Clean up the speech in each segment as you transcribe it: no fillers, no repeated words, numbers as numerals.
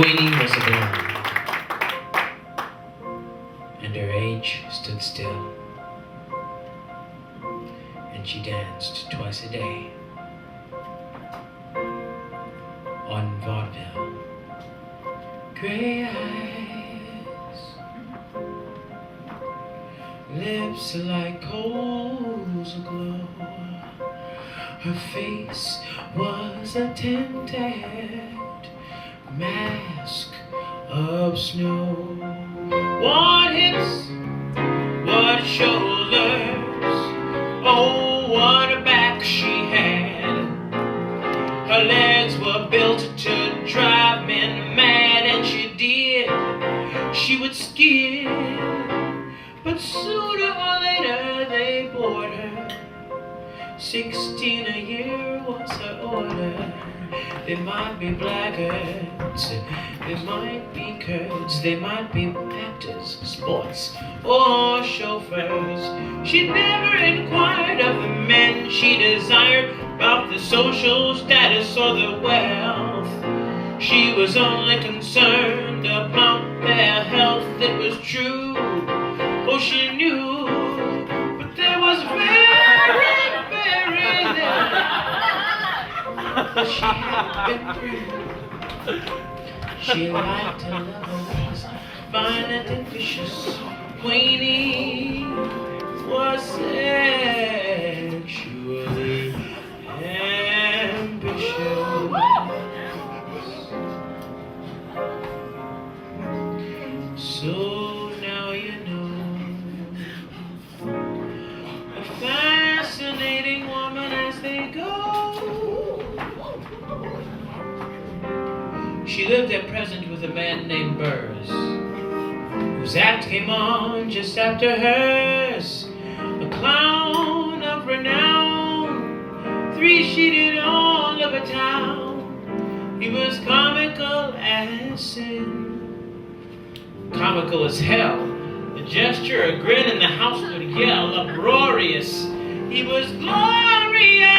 Queenie was a girl, and her age stood still, and she danced twice a day on vaudeville. Gray eyes, lips like coals aglow. Her face was a tinted mask of snow. What hips, what shoulders, oh, what a back she had. Her legs were built to drive men mad, and she would skid, but sooner or later they bored her. 16 a year was her order. They might be blackguards, they might be Kurds, they might be actors, sports, or chauffeurs. She never inquired of the men she desired about the social status or the wealth. She was only concerned about their health. It was true, oh, she knew, but there was very little she had been through. She liked her lovers, violent and vicious. Queenie was sexually ambitious. So now you know, a fascinating woman as they go. She lived at present with a man named Burrs, whose act came on just after hers. A clown of renown, three-sheeted all over town. He was comical as sin, comical as hell. A gesture, a grin, and the house would yell, uproarious. He was glorious.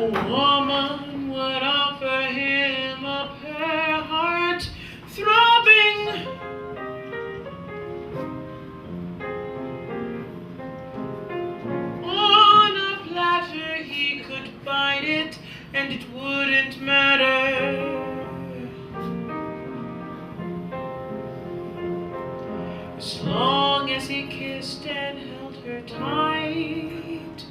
A woman would offer him up her heart, throbbing. On a platter he could bite it, and it wouldn't matter. As long as he kissed and held her tight,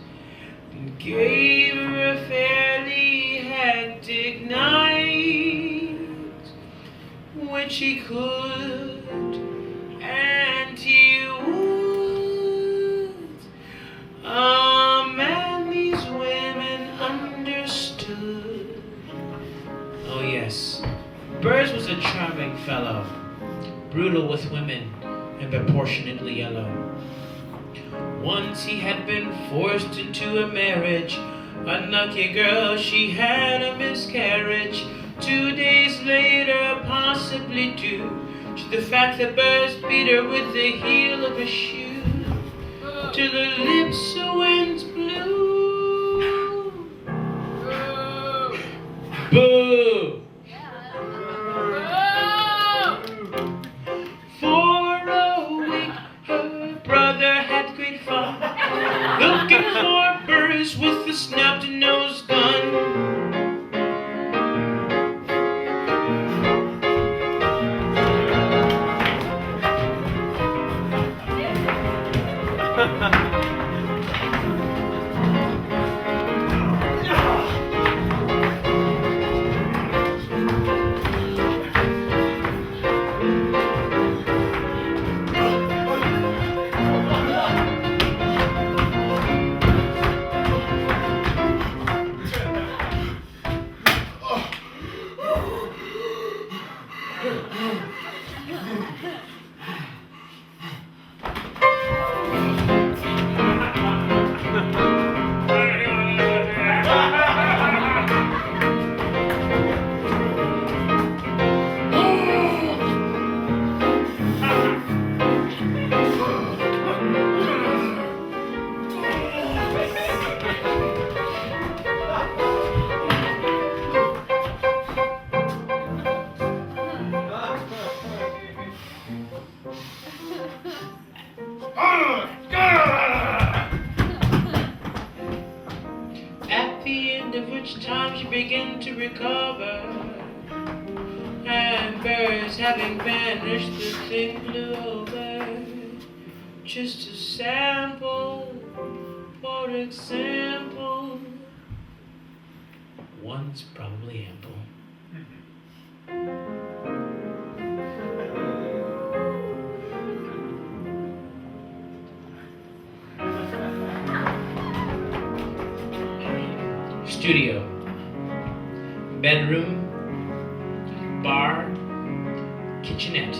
and gave her a fairly hectic night, which he could and he would. Man, these women understood. Oh yes, Burrs was a charming fellow, brutal with women and proportionately yellow. Once he had been forced into a marriage. Unlucky girl, she had a miscarriage. 2 days later, possibly due to the fact that Burrs beat her with the heel of a shoe till her lips went blue. Boo! For a week, her brother had great fun, looking for Burrs with the snout-nosed gun. she began to recover, and birds having vanished, the thing flew over. Just a sample, for example, one's probably ample. Studio, bedroom, bar, kitchenette.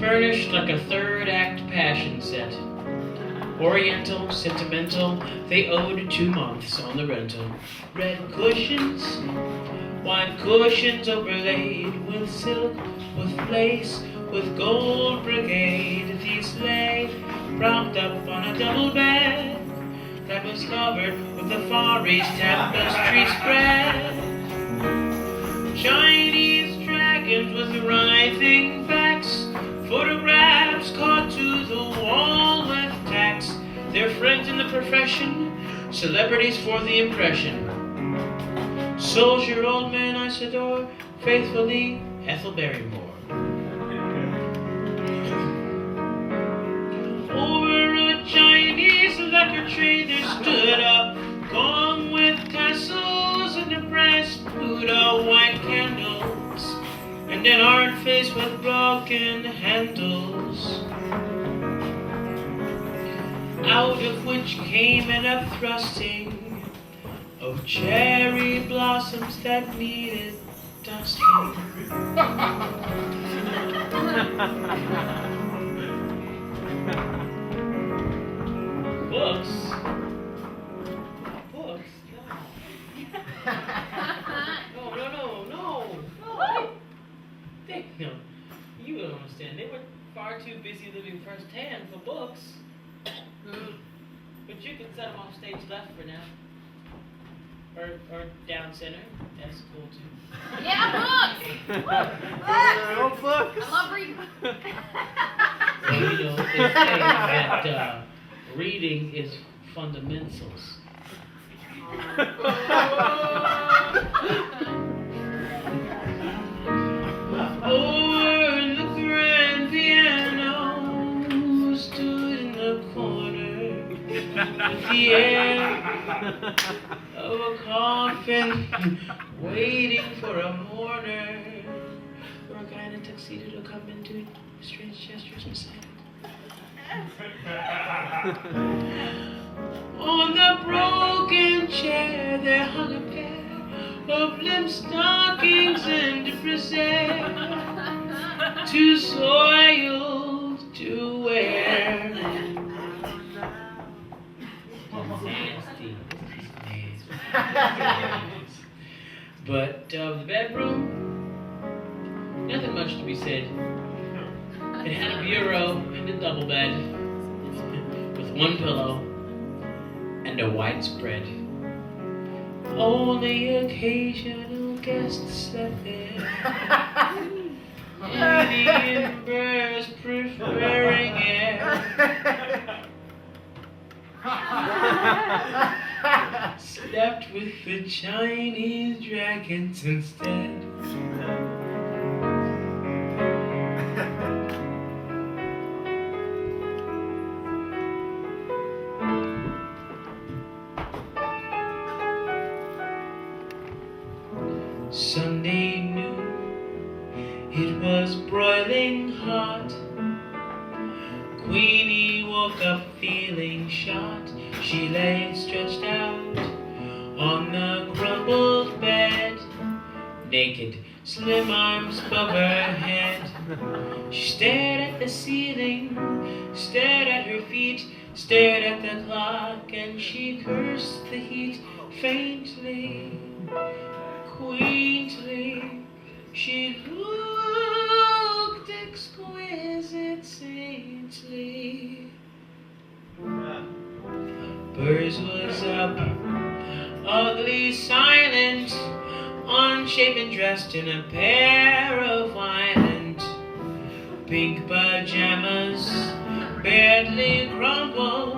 Furnished like a third-act passion set. Oriental, sentimental, they owed 2 months on the rental. Red cushions, white cushions overlaid with silk, with lace, with gold brocade. These lay propped up on a double bed that was covered with the Far East tapestry spread. Chinese dragons with writhing backs, photographs caught to the wall with tacks. Their friends in the profession, celebrities for the impression. Soldier old man Isidore, faithfully Ethel Barrymore. Over a Chinese lacquer tray there stood a gong with tassels and a brass Buddha, white candles, and an art face with broken handles, out of which came an upthrusting of cherry blossoms that needed dusting. Books? Books? No. No. You don't understand. They were far too busy living firsthand for books. But you can set them off stage left for now. Or down center. That's cool too. Yeah, books! Books! I love reading. So, you know, they say that reading is fundamentals. Over the grand piano stood in the corner with the air of a coffin waiting for a mourner or a guy in a tuxedo to come and do strange gestures beside it. On the broken chair there hung a pair of limp stockings and a brassiere, too soiled to wear. Nasty. But of the bedroom, nothing much to be said. It had a bureau and a double bed with one pillow and a white spread. Only occasional guests slept there. Indian birds preferring air. Slept with the Chinese dragons instead. Sunday noon, it was broiling hot. Queenie woke up feeling shot. She lay stretched out on the crumpled bed, naked, slim arms above her head. She stared at the ceiling, stared at her feet, stared at the clock, and she cursed the heat faintly. Quaintly, she looked exquisite, saintly. Burrs was up, ugly, silent, unshaven, dressed in a pair of violent pink pajamas, badly crumpled.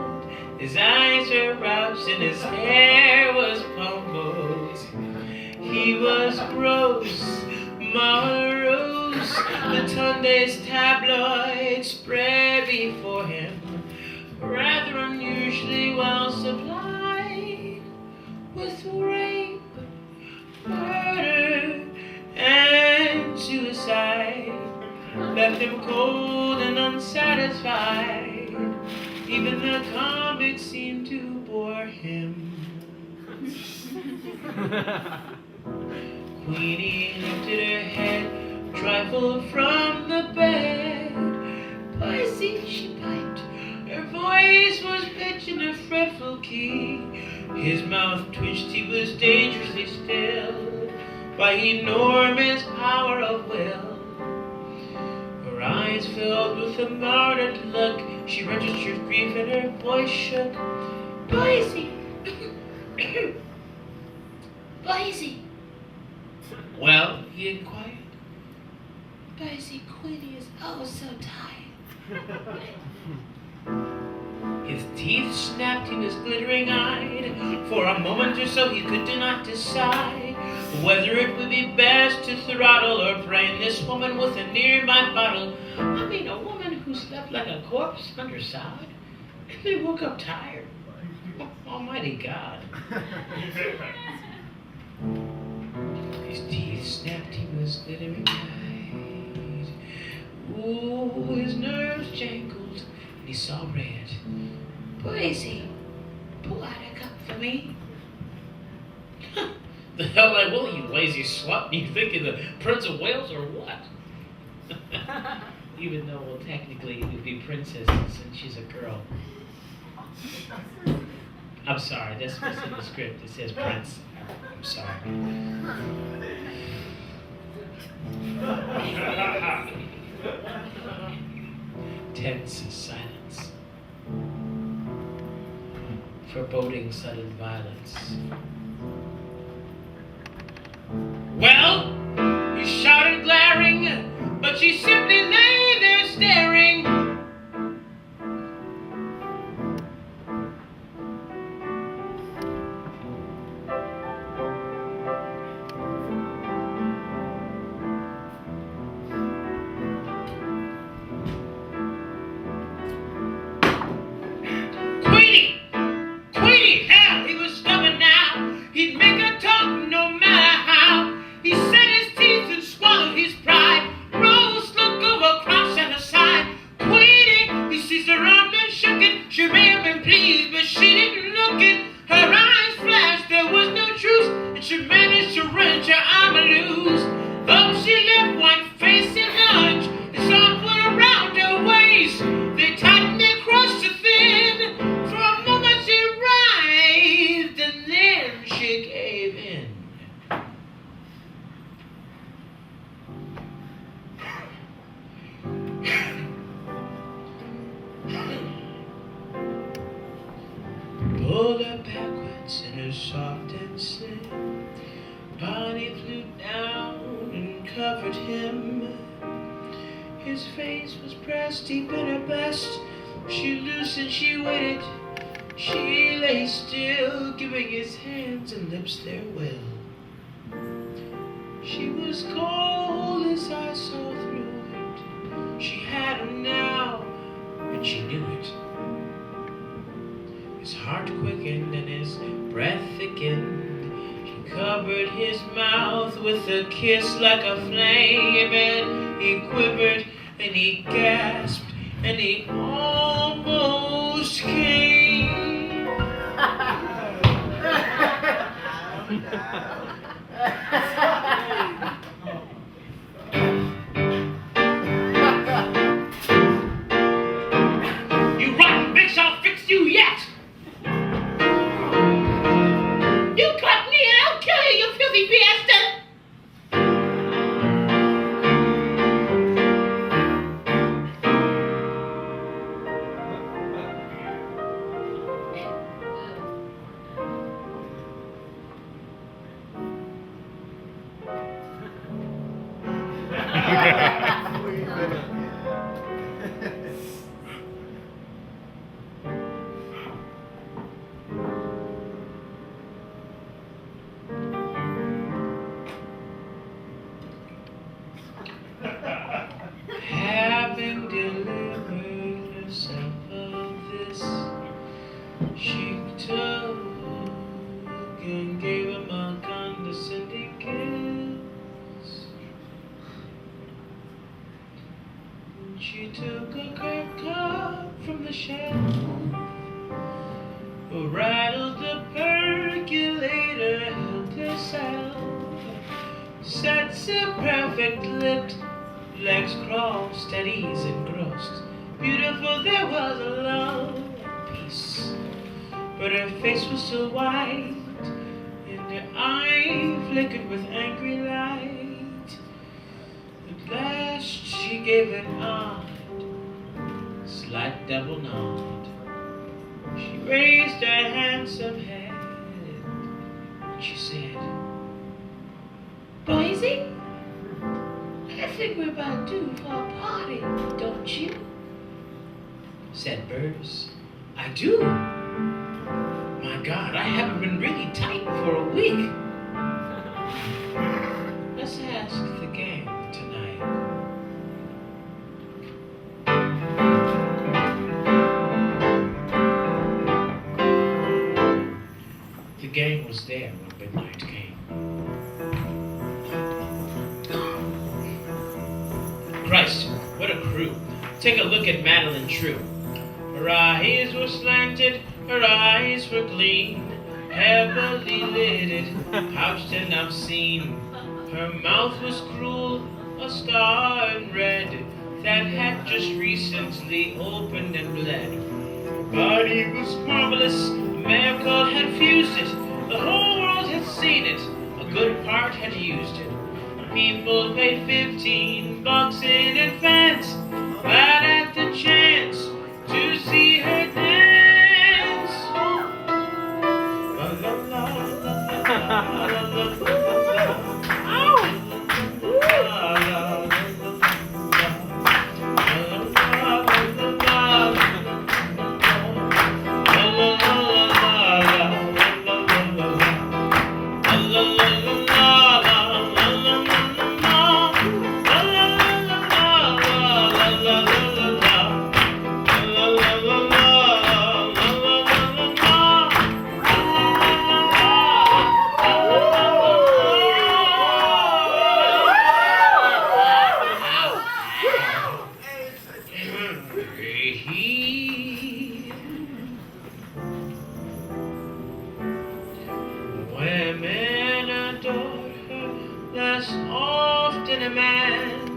His eyes were roused and his hair was pumpled. He was gross, morose. The Tunday's tabloid spread before him, rather unusually well supplied with rape, murder, and suicide. Left him cold and unsatisfied. Even the comics seemed to bore him. Queenie lifted her head, trifle from the bed. Pussy, she piped. Her voice was pitched in a fretful key. His mouth twitched, he was dangerously still by enormous power of will. Her eyes filled with a martyred look. She registered grief and her voice shook. Boise! Boise! Well, he inquired. Boise, Queenie is oh so tired. His teeth snapped, he was glittering-eyed. For a moment or so he could not decide whether it would be best to throttle or brain this woman with a nearby bottle. I mean, a woman who slept like a corpse underside and then woke up tired. Almighty God. His teeth snapped, he was glittering-eyed. Ooh, his nerves jangled, and he saw red. Boise, pull out a cup for me. The hell I will, you lazy slut. You think you're the Prince of Wales or what? Even though, well, technically it would be princess since she's a girl. I'm sorry, that's what's in the script. It says prince. I'm sorry. Tense silence. Foreboding sudden violence. Well, he shouted, glaring, but she simply lay there staring. Queenie, hell, he was stubborn now. He'd make her talk no matter how. He set his teeth and swallowed his pride. Rose looked over, crossed at her side. Queenie, he seized her arm and shook it. She may have been pleased, but she didn't look it. Her eyes flashed, there was no truce, and she managed to wrench her arm loose. Though she left one facing lunch, his arm put around her waist. They tightened and crushed her thin. For a moment she writhed, and then she gave in. Pulled her backwards in her soft and sin. Bonnie flew down and covered him. His face was pressed deep in her breast. She loosened, she waited. She lay still, giving his hands and lips their will. She was cold as I saw through it. She had him now, and she knew it. His heart quickened and his breath thickened. She covered his mouth with a kiss like a flame, and he quivered and he gasped and he almost came. You rotten bitch, I'll fix you yet! You cut me and I'll kill you, you filthy bastard! She took a crack cup from the shelf, rattled the percolator, helped herself, sat so perfect lipped, legs crossed, at ease engrossed. Beautiful, there was a love and peace, but her face was still white, and her eye flickered with angry light. At last she gave an odd, slight double nod. She raised her handsome head, and she said, "Boise, I think we're about due for a party, don't you?" Said Burrs, "I do. My God, I haven't been really tight for a week. Let's ask the gang tonight." The gang was there when midnight came. Christ, what a crew. Take a look at Madeline True. Her eyes were slanted, her eyes were clean, heavily lidded, pouched and obscene. Her mouth was cruel, a scar and red, that had just recently opened and bled. Her body was marvelous, the miracle had fused it, the whole world had seen it, a good part had used it. People paid $15 in advance, glad at the chance to see her dance. La la la la la la la la. Women adore her less often a man,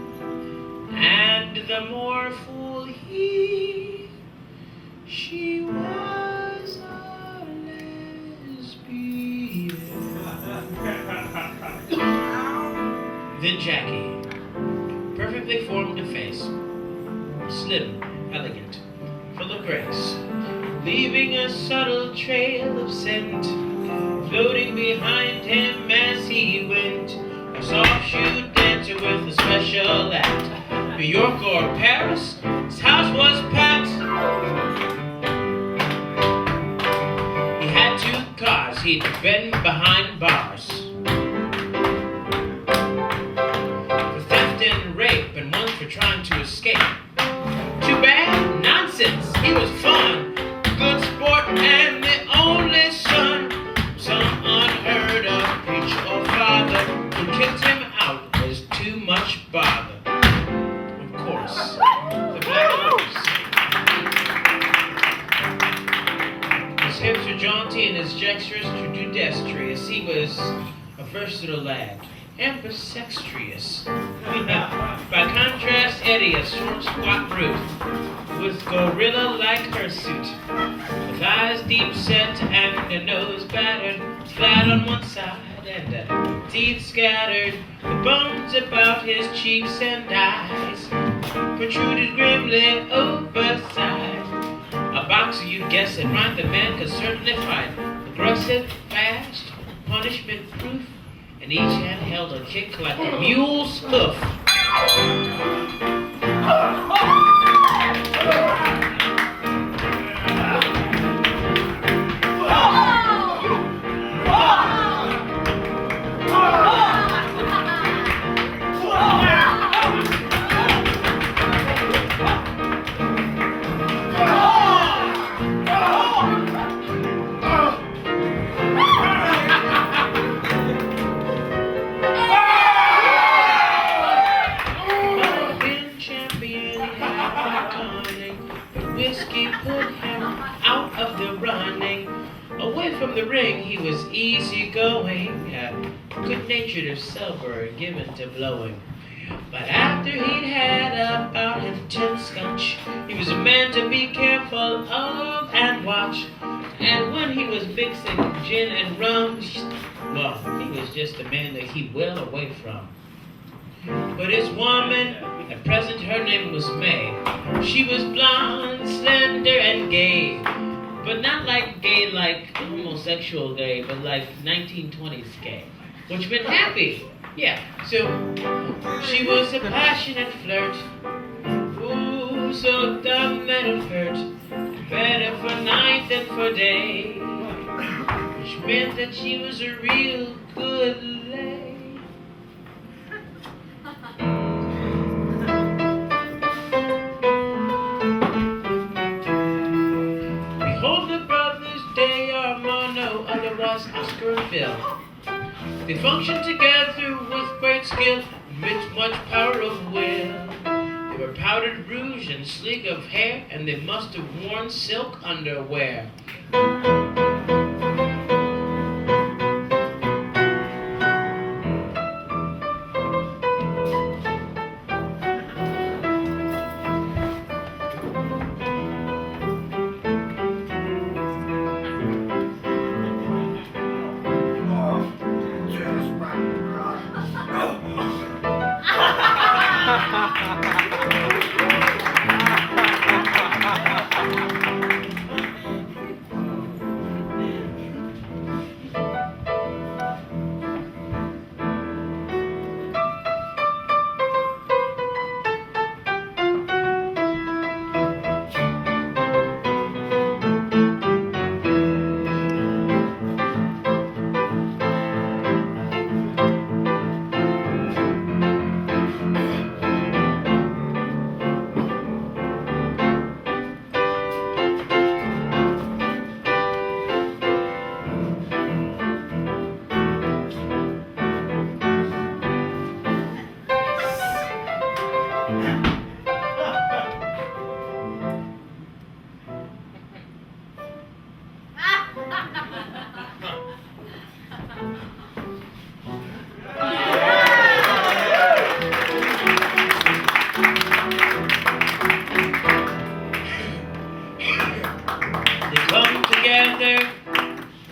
and the more fool he, she was a lesbian. Then Jackie, perfectly formed a face, slim, elegant, full of grace, leaving a subtle trail of scent, floating behind him as he went, a soft-shoe dancer with a special act. New York or Paris, his house was packed. He had 2 cars, he'd been behind bars for theft and rape, and one for trying to escape. Too bad? Nonsense, he was fun, good sport, and the only son. Some unheard of preacher or father who kicked him out was too much bother. Of course, the Black Rose. His hips were jaunty and his gestures judicious. He was a versatile lad, ambidextrous. By contrast, Eddie, a short, squat brute, with gorilla-like hirsute, with eyes deep set and a nose battered, flat on one side, and teeth scattered, the bones about his cheeks and eyes protruded grimly oversized. A boxer, you'd guess it right, the man could certainly fight. Aggressive, fast, punishment-proof, and each hand held a kick like a mule's hoof. being good-natured or sober, given to blowing. But after he'd had about his 10th scotch, he was a man to be careful of and watch. And when he was mixing gin and rum, well, he was just a man that he well away from. But his woman, at present her name was May. She was blonde, slender, and gay. But not like gay like homosexual gay, but like 1920s gay. Which meant happy. Yeah, so she was a passionate flirt. Ooh, so dumb and hurt. Better for night than for day. Which meant that she was a real good lay. Behold the brothers Day, Armando, otherwise Oscar and Phil. They functioned together with great skill, with much power of will. They were powdered rouge and sleek of hair, and they must have worn silk underwear.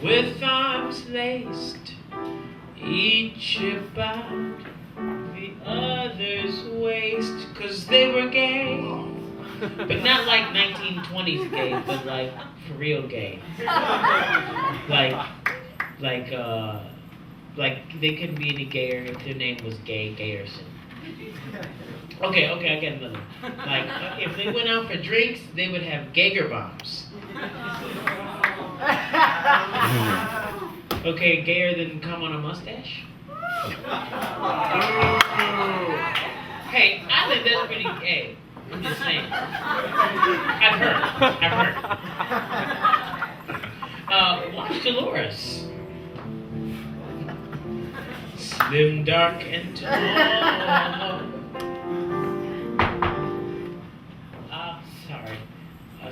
With arms laced, each about the other's waist, 'cause they were gay. But not like 1920s gay, but like for real gay. Like they couldn't be any gayer if their name was Gay Gayerson. Okay, I get another. Like if they went out for drinks, they would have Geiger bombs. Okay, gayer than cum on a mustache? Hey, I think that's pretty gay. I'm just saying. I've heard. Watch Dolores. Slim, dark, and tall.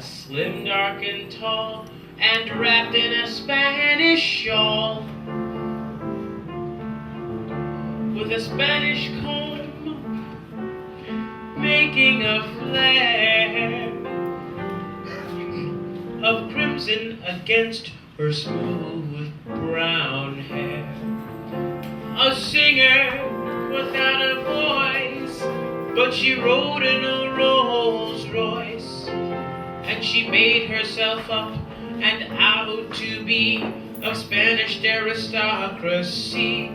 Slim, dark, and tall, and wrapped in a Spanish shawl, with a Spanish comb, making a flare of crimson against her smooth brown hair. A singer without a voice, but she rode in a Rolls Royce, and she made herself up and out to be of Spanish aristocracy.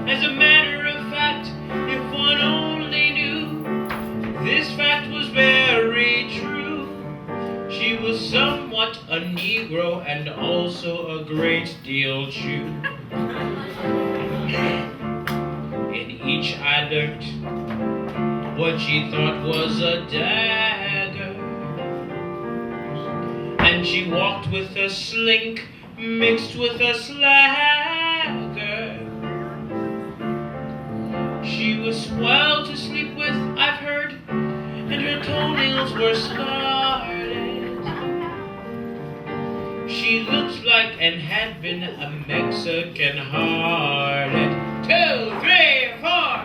As a matter of fact, if one only knew, this fact was very true. She was somewhat a Negro and also a great deal Jew. In each eye lurked what she thought was a dagger, and she walked with a slink mixed with a slagger. She was swell to sleep with, I've heard, and her toenails were scarlet. She looked like and had been a Mexican second hearted. 2, 3, 4.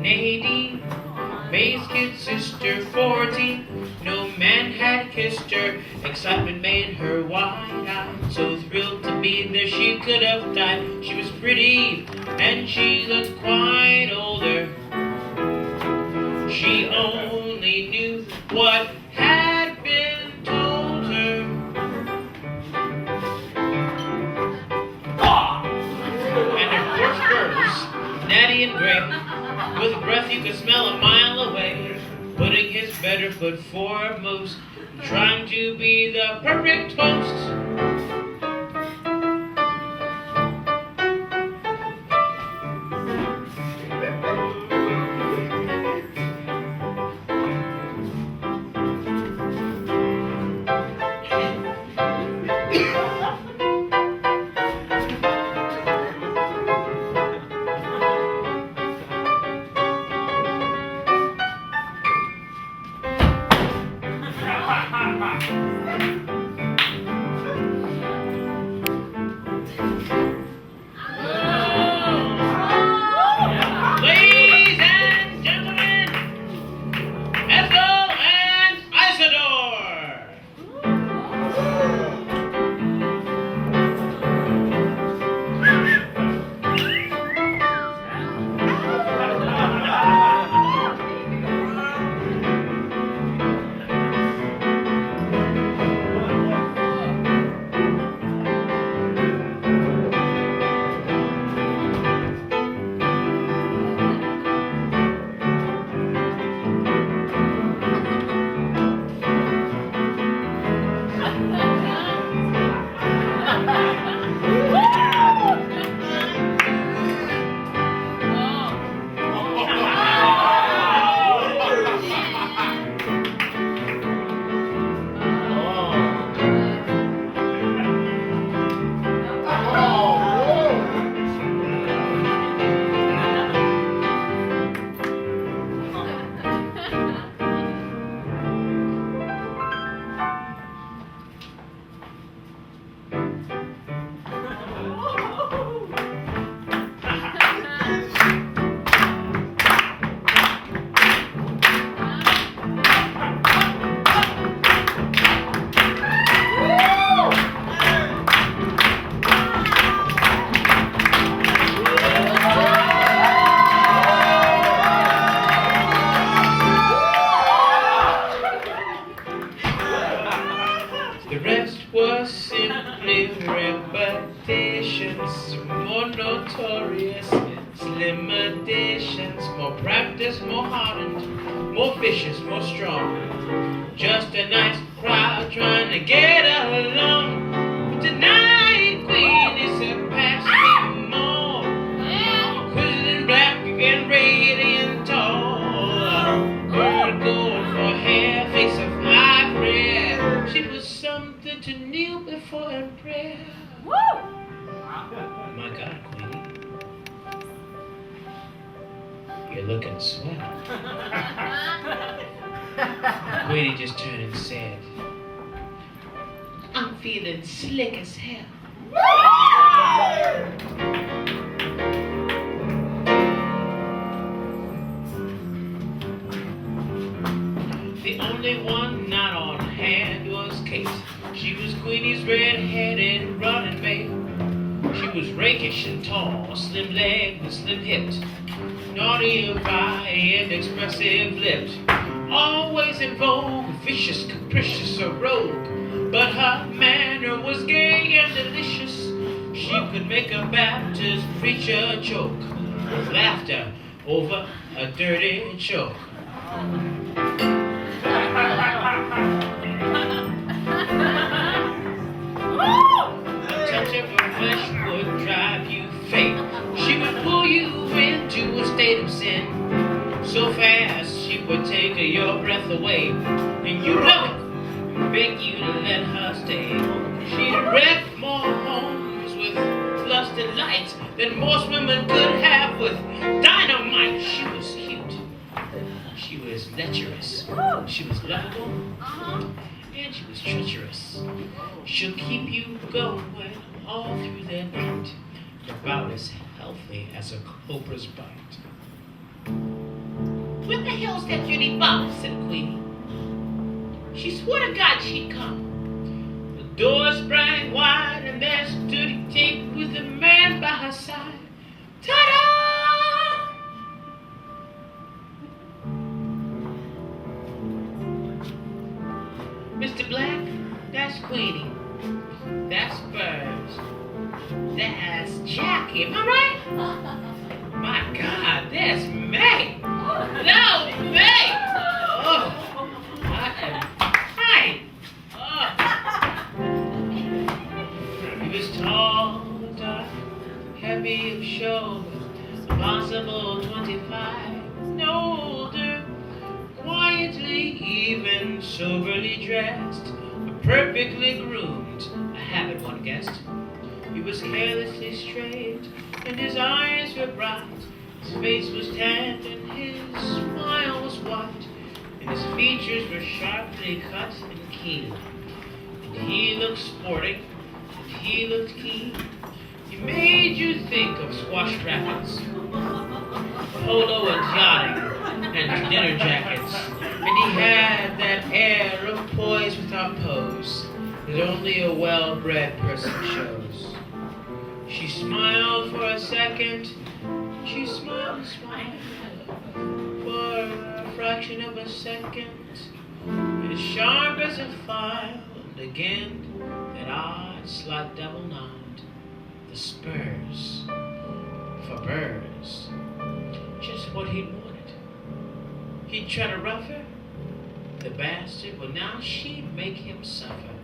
Nadine, May's kid sister, 14. No man had kissed her. Excitement made her wide-eyed, so thrilled to be there she could have died. She was pretty, and she looked quite older. She only knew what had been told her. And her first words, natty and gray, with a breath you could smell a mile away, putting his better foot foremost, trying to be the perfect host. The rest was simply repetitions, more notorious, slim additions, more practice, more hardened, more vicious, more strong. Just a nice crowd trying to get along. But tonight, Queen is surpassing more. Quizzing black and radiant tall. Bird gold for hair, face of ivory. She was something to kneel before in prayer. Woo! My God, Queenie. You're looking swell. Queenie just turned and said, I'm feeling slick as hell. The only one not on hand was Kate. She was Queenie's red-headed running mate. She was rakish and tall, slim-legged and slim-hipped, naughty of eye and expressive-lipped, always in vogue, vicious, capricious, a rogue. But her manner was gay and delicious. She could make a Baptist preacher choke with laughter over a dirty joke. would take your breath away, and you know it, and beg you to let her stay. She'd wreck more homes with lust and light than most women could have with dynamite. She was cute, she was lecherous, she was lovable, and she was treacherous. She'll keep you going all through the night, about as healthy as a cobra's bite. What the hell's that dirty box? Said Queenie. She swore to God she'd come. The door sprang wide, and there stood Kate with a man by her side. Ta-da! Mr. Black, that's Queenie. That's Burrs. That's Jackie. Am I right? My God, there's May. No, May! Oh, I am fine. Oh. He was tall, dark, heavy of shoulder, possible 25, no older, quietly, even soberly dressed, perfectly groomed, a habit one guessed. He was carelessly straight, and his eyes were bright. His face was tanned, and his smile was white, and his features were sharply cut and keen. And he looked sporting, and he looked keen. He made you think of squash rackets, polo and yachting, and dinner jackets. And he had that air of poise without pose that only a well-bred person shows. She smiled for a second. She smiled and smiled for a fraction of a second, as sharp as a file, and again that odd, slight double nod. The spurs for Burrs, just what he wanted. He'd try to rough her, the bastard, but now she'd make him suffer.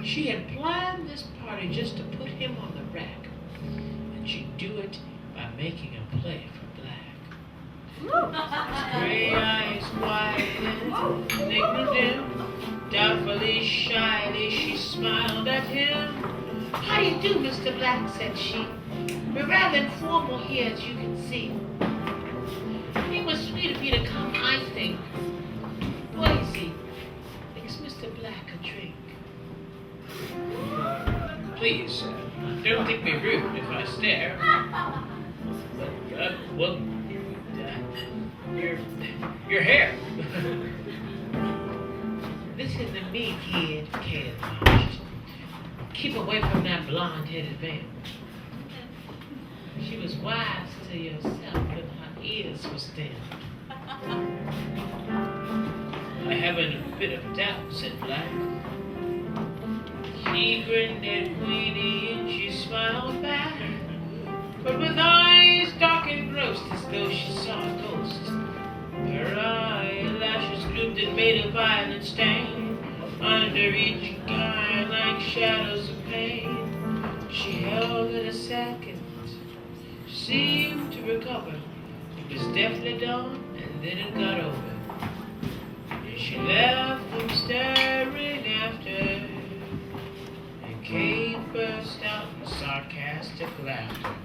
She had planned this party just to put him on the rack, and she'd do it by making him play for Black. His gray eyes wide and ignorant, doubtfully, shyly, she smiled at him. "How do you do, Mr. Black?" said she. "We're rather informal here, as you can see. It was sweet of you to come, I think. Boise, makes Mr. Black a drink." "Please, don't think me rude if I stare. Well, your hair." "Listen to me, kid," Kate admonished. "Keep away from that blonde-headed vamp. She was wise to yourself, but her ears were dim." "I haven't a bit of doubt," said Black. She grinned at Queenie and she smiled back, but with eyes dark and gross as though she saw a ghost. Her eyelashes drooped and made a violent stain under each eye like shadows of pain. She held it a second, seemed to recover. It was definitely dawn, and then it got over. And she left them staring after. Kate burst out in sarcastic laughter.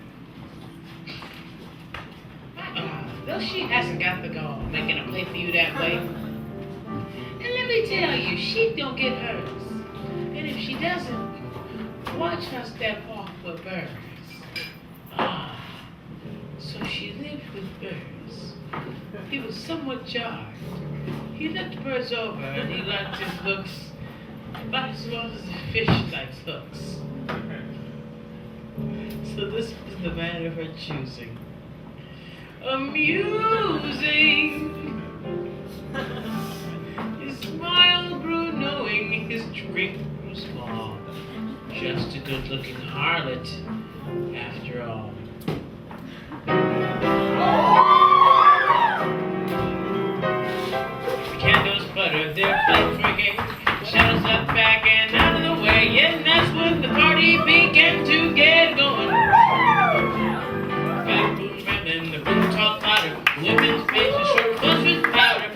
Though she hasn't got the gall making a play for you that way. And let me tell you, she don't get hers. And if she doesn't, watch her step off with Burrs. So she lived with Burrs. He was somewhat jarred. He looked Burrs over, and he liked his looks about as well as a fish likes hooks. So this was the man of her choosing. Amusing! His smile grew knowing, his drink grew small. Just a good-looking harlot, after all. The candles buttered their flame for gay. Shadows up back and out of the way, and that's when the party began to get going. Back room ramming, the room talk louder, women's faces sure flushed with powder.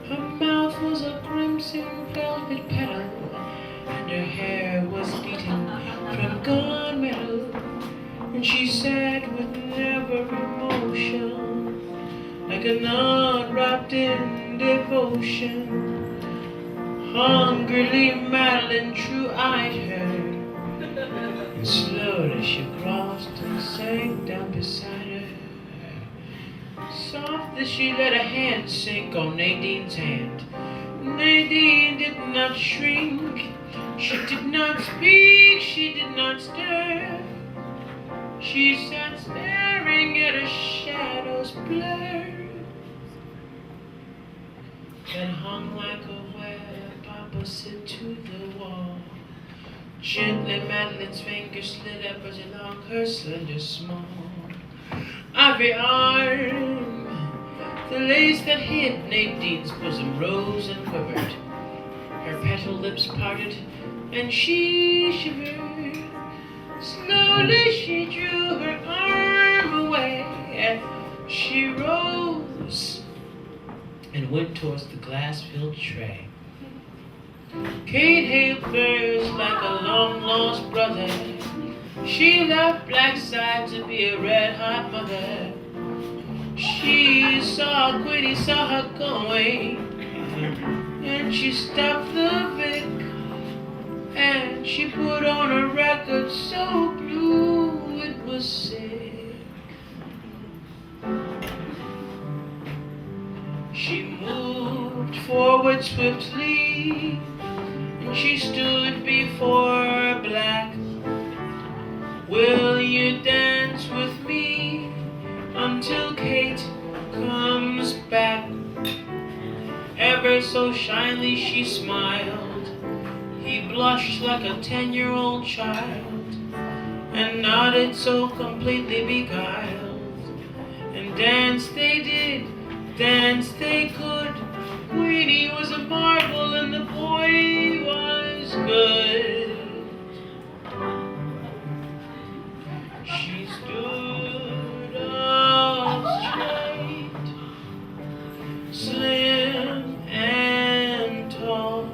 Her mouth was a crimson velvet petal, and her hair was beaten from gunmetal, and she sat with never emotion, like a nun wrapped in devotion. Hungrily Madeline true-eyed her, and slowly she crossed and sank down beside her. Softly she let a hand sink on Nadine's hand. Nadine did not shrink, she did not speak, she did not stir. She sat staring at her shadows blur that hung like a web opposite to the wall. Gently Madeline's fingers slid up as along her slender small ivory arm. The lace that hid Nadine's bosom rose and quivered. Her petal lips parted and she shivered. Slowly she drew her arm away. She rose and went towards the glass-filled tray. Kate hailed first like a long-lost brother. She left Blackside to be a red-hot mother. She saw Queenie, saw her going, and she stopped the Vic, and she put on a record so blue it was sick. She moved forward swiftly, and she stood before Black. Will you dance with me until Kate comes back? Ever so shyly she smiled. He blushed like a 10-year-old child, and nodded so completely beguiled. And dance they did, dance they could. Queenie was a marvel and the boy was good. She stood up straight, slim and tall.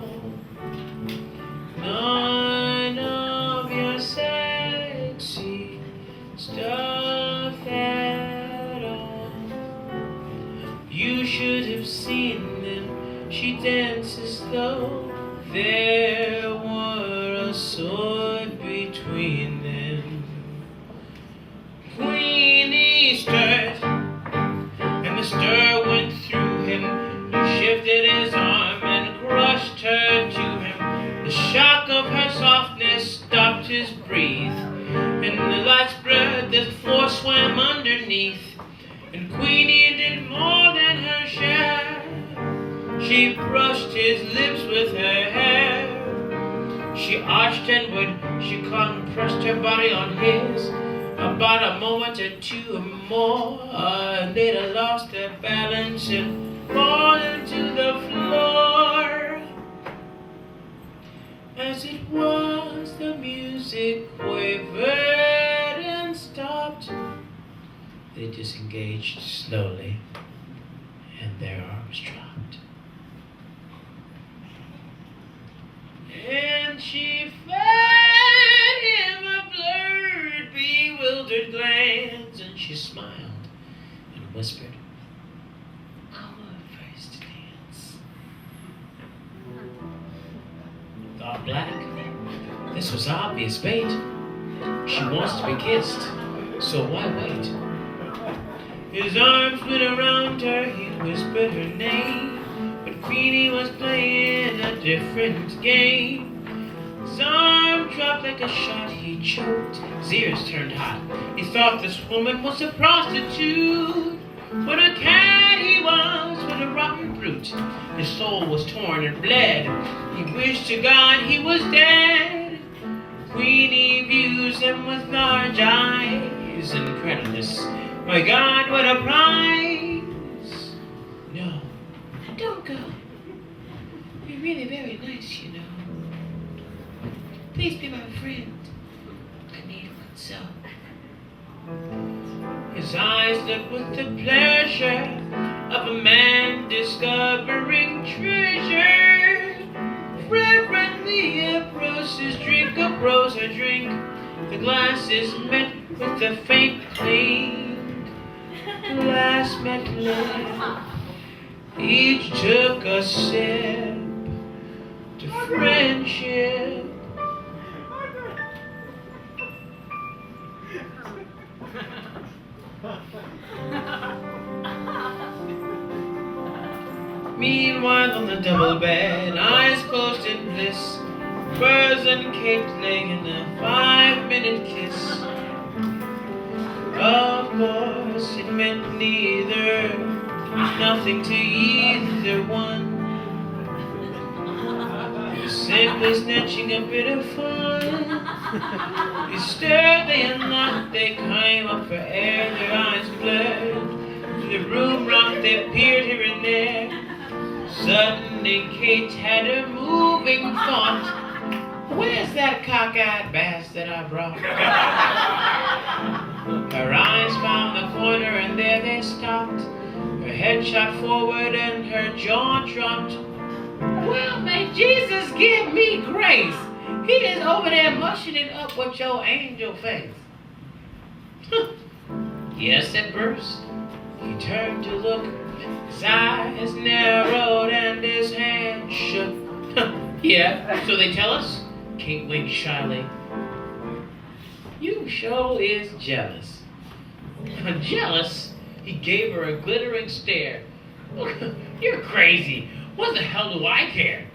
None of your sexy stuff at all. You should have seen them. She danced as though there were a sword between them. Queenie stirred, and the stir went through him. He shifted his arm and crushed her to him. The shock of her softness stopped his breath, and the light spread, the floor swam underneath. And Queenie did more than her share. She brushed his lips with her hair. She arched inward, she clung, pressed her body on his. About a moment or two or more, and they'd have lost their balance and fallen to the floor. As it was, the music wavered and stopped. They disengaged slowly, and their arms dropped. And she fed him a blurred, bewildered glance, and she smiled and whispered, "Our first dance." Thought Black, this was obvious bait. She wants to be kissed, so why wait? His arms went around her, he whispered her name, but Queenie was playing a different game. His arm dropped like a shot, he choked, his ears turned hot. He thought this woman was a prostitute. What a cad he was, what a rotten brute. His soul was torn and bled. He wished to God he was dead. Queenie views him with large eyes, incredulous. My God, what a prize! No, don't go. You're really very nice, you know. Please be my friend. I need one so. His eyes looked with the pleasure of of a man discovering treasure. Reverently approaches his drink, uprose her drink. The glass is met with a faint clink. Glass met lip. Each took a sip to friendship. Meanwhile on the double bed, eyes closed in bliss, Burrs and Kate lay in a 5-minute kiss. Of course it meant neither, nothing to either one. Simply snatching a bit of fun. They stirred, they unlocked, they came up for air, their eyes blurred. The room rocked, they peered here and there. Suddenly Kate had a moving thought. Where's that cockeyed bass that I brought? Her eyes found the corner and there they stopped. Her head shot forward and her jaw dropped. Well, may Jesus give me grace. He is over there mushing it up with your angel face. Yes, said Burrs. He turned to look. His eyes narrowed and his hand shook. Yeah, so they tell us? Kate winked shyly. You sure is jealous. Jealous? He gave her a glittering stare. You're crazy. What the hell do I care?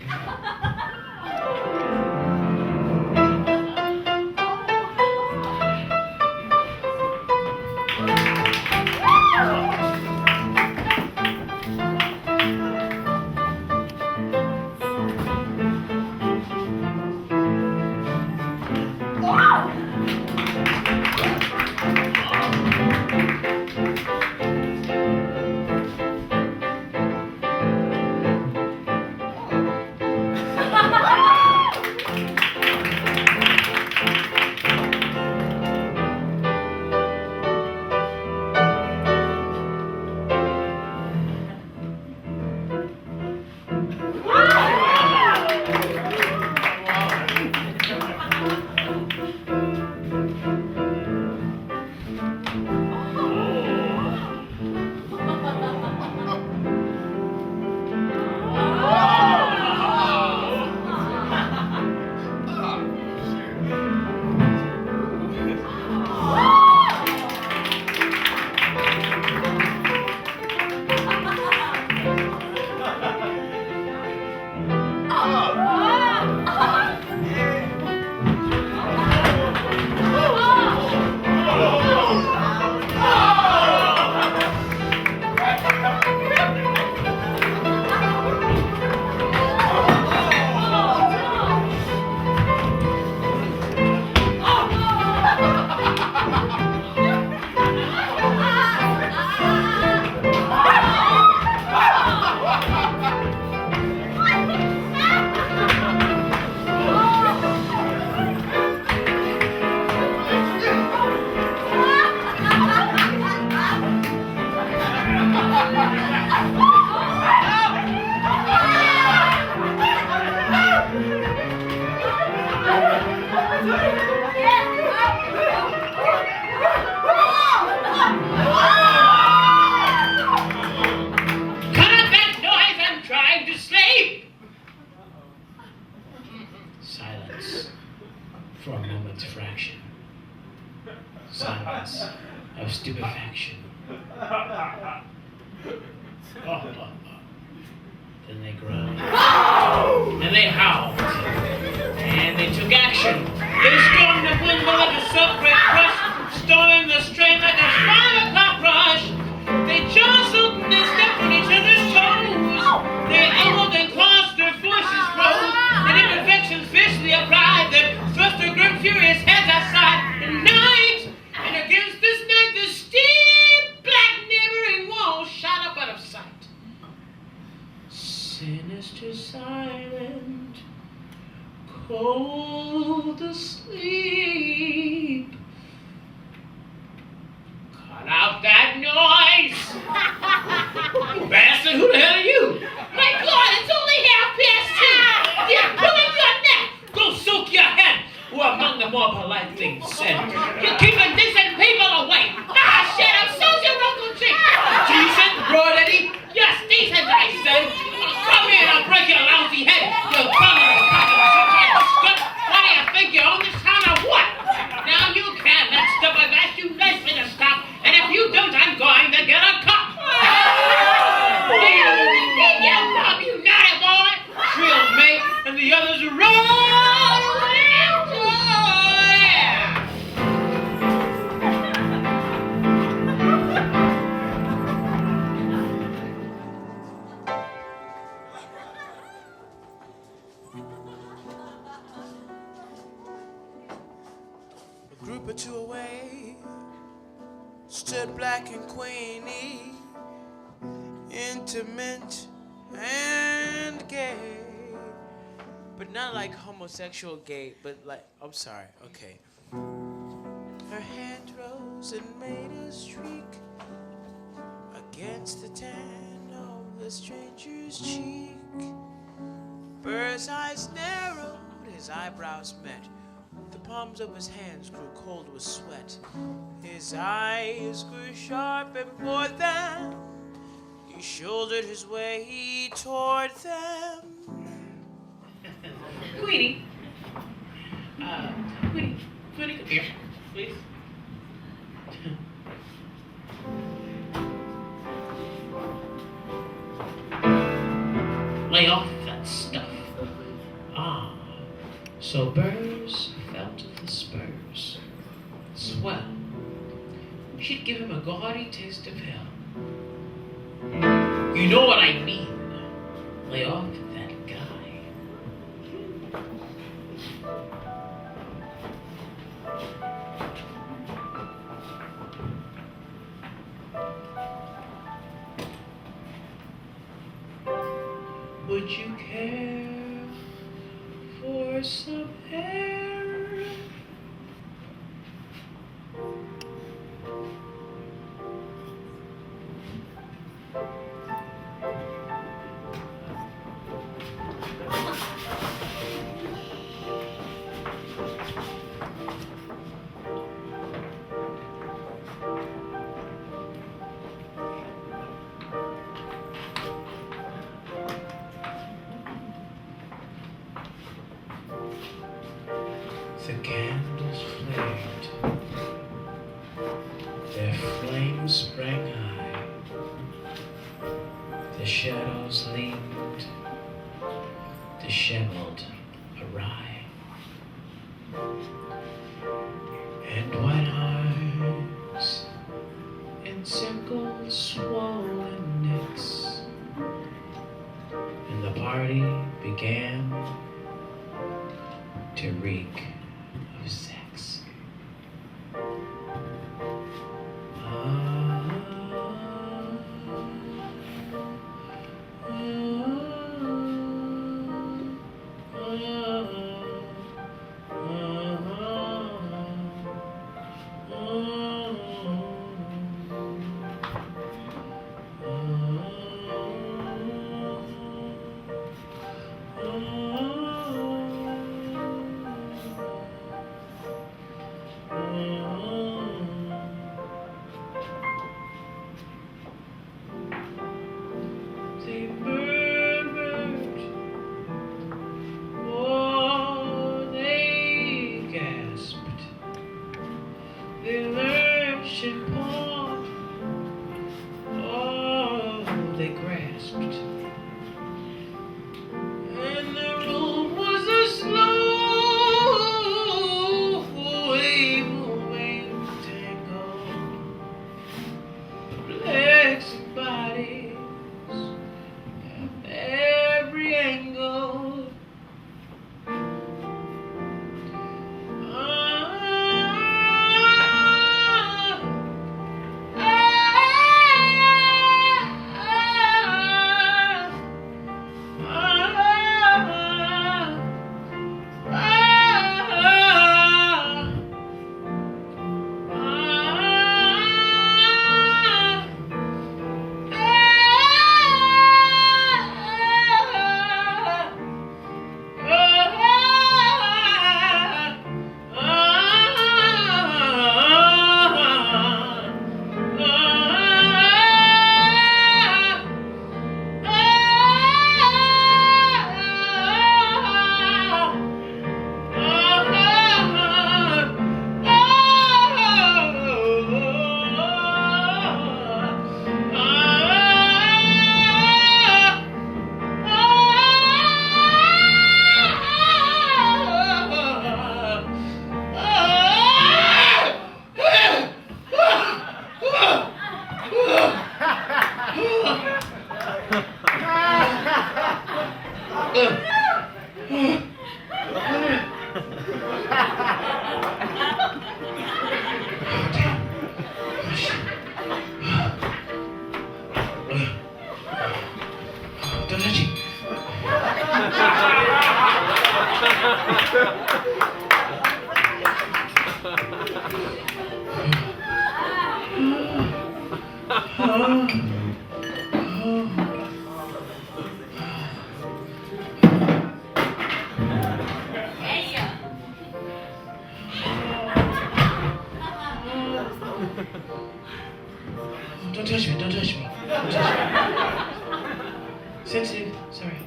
For a moment's fraction. Silence of stupefaction. Then they groaned. Then they howled. And they took action. They stormed the window like a subway crush, storming the street like a 5 o'clock rush. They jostled and they stepped on each other's toes. They elbowed and crossed, their voices rose. And imperfections fiercely applied, their thrust their grim furious heads outside. And night, and against this night, the steep black neighboring wall shot up out of sight. Sinister, silent, cold asleep. Cut out that noise! But to away stood black and queenie, intimate and gay. But not like homosexual gay, but like, I'm sorry, okay. Her hand rose and made a streak against the tan of the stranger's cheek. Burr's eyes narrowed, his eyebrows met. The palms of his hands grew cold with sweat. His eyes grew sharp and for them he shouldered his way toward them. Queenie. Queenie, come here, please. Lay off that stuff. Ah, so Burrs felt the spurs. Swell. She'd give him a gaudy taste of hell. You know what I mean. Lay off that guy. Would you care for some air? The candles flared, their flames sprang high, the shadows leaned, disheveled awry, and white arms encircled swollen necks, and the party began to reek of sex. They murmured, oh, they gasped, they lurched and pawed, oh, they grasped, and the room was a slowly moving tangle, perplexing bodies every angle. Don't touch it. Don't touch me, don't touch me. Don't touch me. Sensitive, sorry.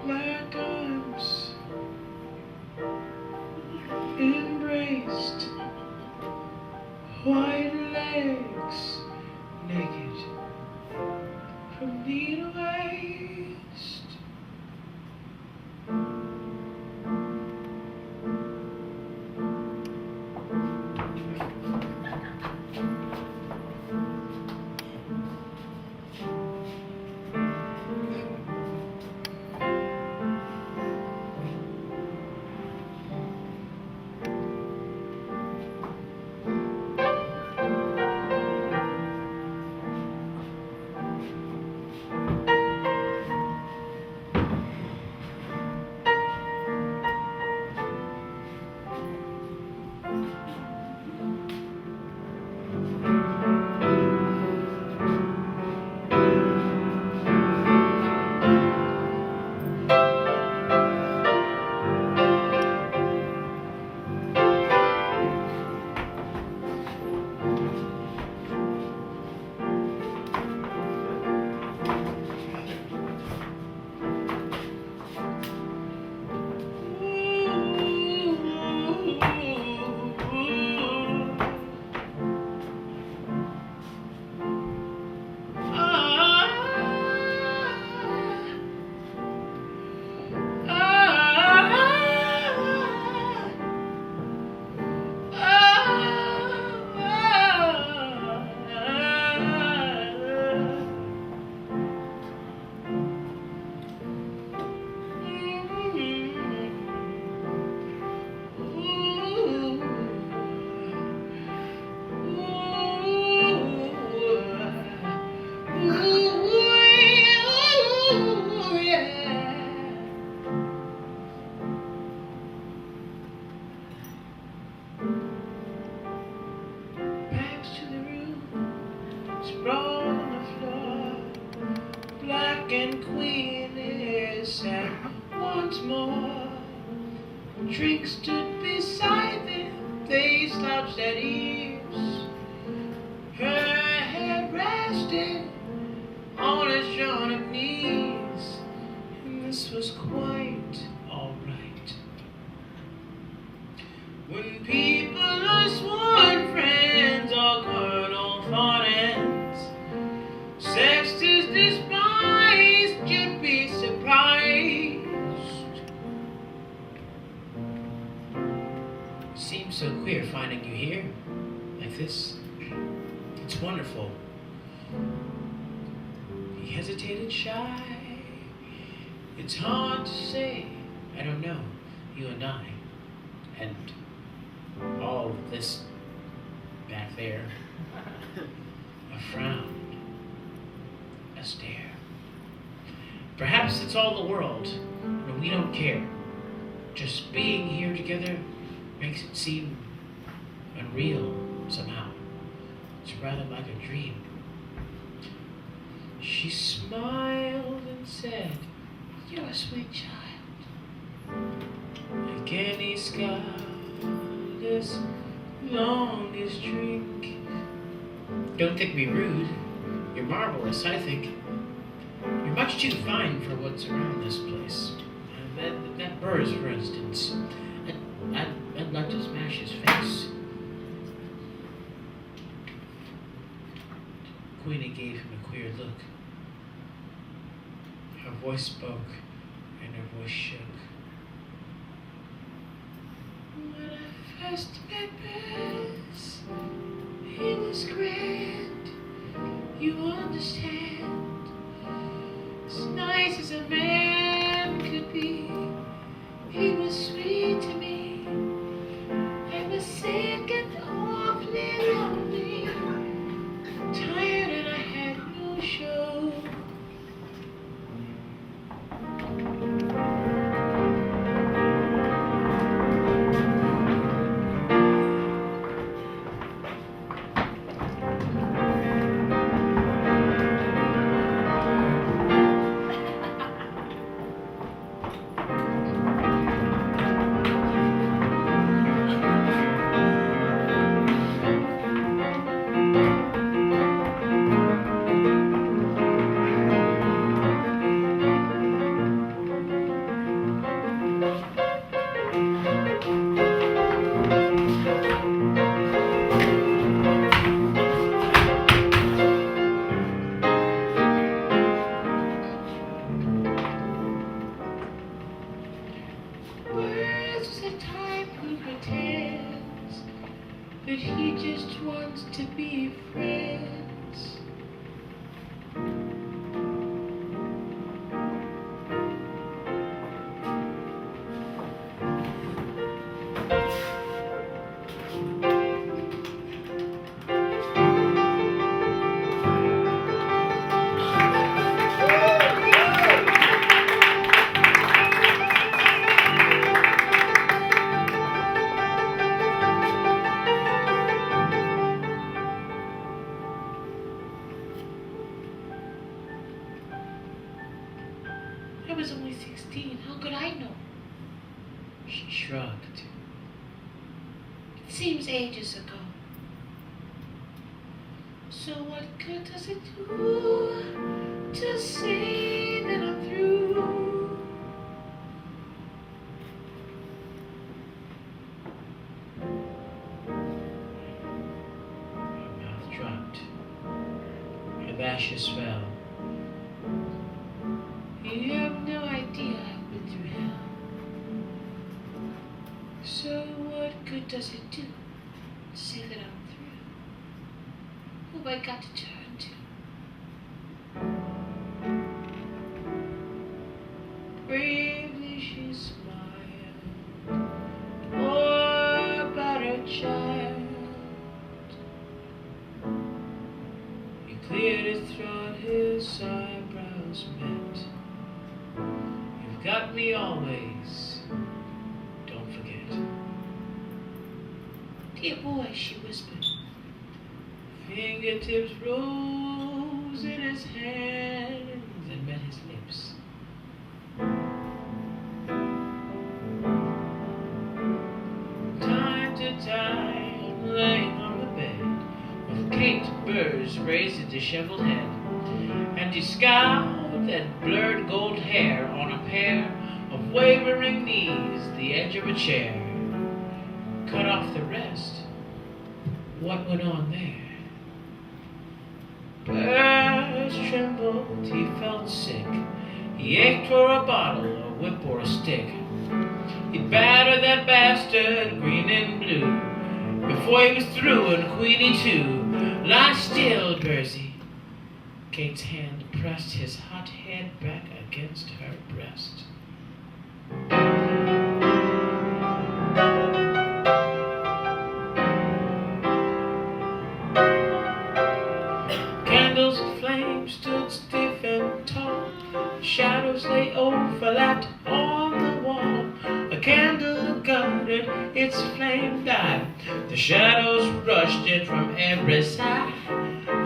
Black arms embraced, white legs naked from knee to waist. Backs to the room, sprawled on the floor. Black and queen is sat once more. Drink stood beside them, they slouched at ease. Her head rested on his drawn up knees, and this was quite alright. When people are sworn friends or carnal thought ends, sex is despised, you'd be surprised. Seems so queer finding you here, like this. It's wonderful. He hesitated, shy. It's hard to say. I don't know, you and I. And all of this back there. A frown. A stare. Perhaps it's all the world, and we don't care. Just being here together makes it seem unreal somehow. It's rather like a dream. She smiled and said, "You're a sweet child, like any scholar's longest drink." Don't think me rude. You're marvelous, I think. You're much too fine for what's around this place. That Burrs, for instance. I'd like to smash his face. Queenie gave him a queer look. Her voice spoke, and her voice shook. When I first met Burrs, he was grand. You understand, as nice as a man could be. Words is a type who pretends that he just wants to be friends. I was only 16. How could I know? She shrugged. It seems ages ago. So what good does it do to say that I'm through? Her mouth dropped. Her lashes fell. You have no idea I've been through hell. So what good does it do to say that I'm through? Who have I got to turn to? Bravely she smiled, more about her child. He cleared his throat, his eyebrows met. You've got me always. Don't forget. Dear boy, she whispered. Fingertips rose in his hands and met his lips. Time to time, laying on the bed, with Kate Burr's raised a disheveled head, and he scowled at blurred gold hair on a pair of wavering knees, the edge of a chair. Cut off the rest. What went on there? Burrs trembled, he felt sick. He ached for a bottle, a whip, or a stick. He'd batter that bastard, green and blue, before he was through, and Queenie too. Lie still, Bursey. Kate's hand pressed his hot head back against her breast. Candles of flame stood stiff and tall. Shadows lay overlapped on the wall. A candle guttered, its flame died. The shadows rushed in from every side.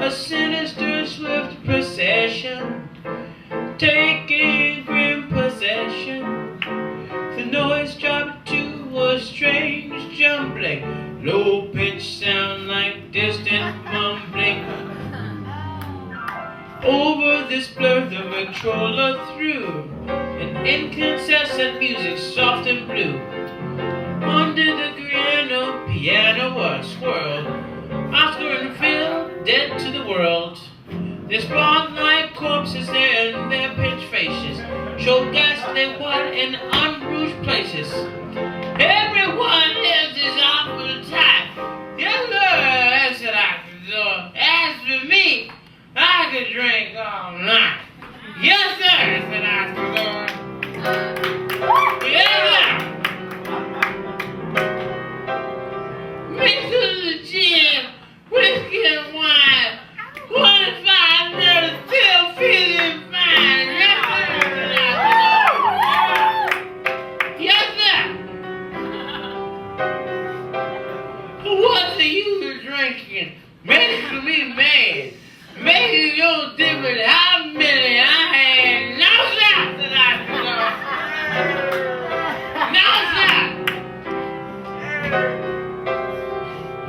A sinister, swift procession, taking grim possession. The noise dropped to a strange jumbling, low-pitched sound like distant mumbling. Over this blur the Victrola threw an inconsistent music, soft and blue. Under the grin of piano a swirled Oscar and Phil, dead to the world. Their spawn-like corpses there and their pitch faces show ghastly white in unbruised places. Everyone lives his awful time. Yes, sir, that's what I can do. As for me, I could drink all night. Yes, sir, that's what I can do. Yes, sir. Mix with the gin, whiskey and wine. 25 minutes still feeling fine. Yes, sir, that's what I can do. Yes, sir. What's the use of drinking? Makes me mad. Makes it no different how many I had. No, sir, that I can do. No, sir.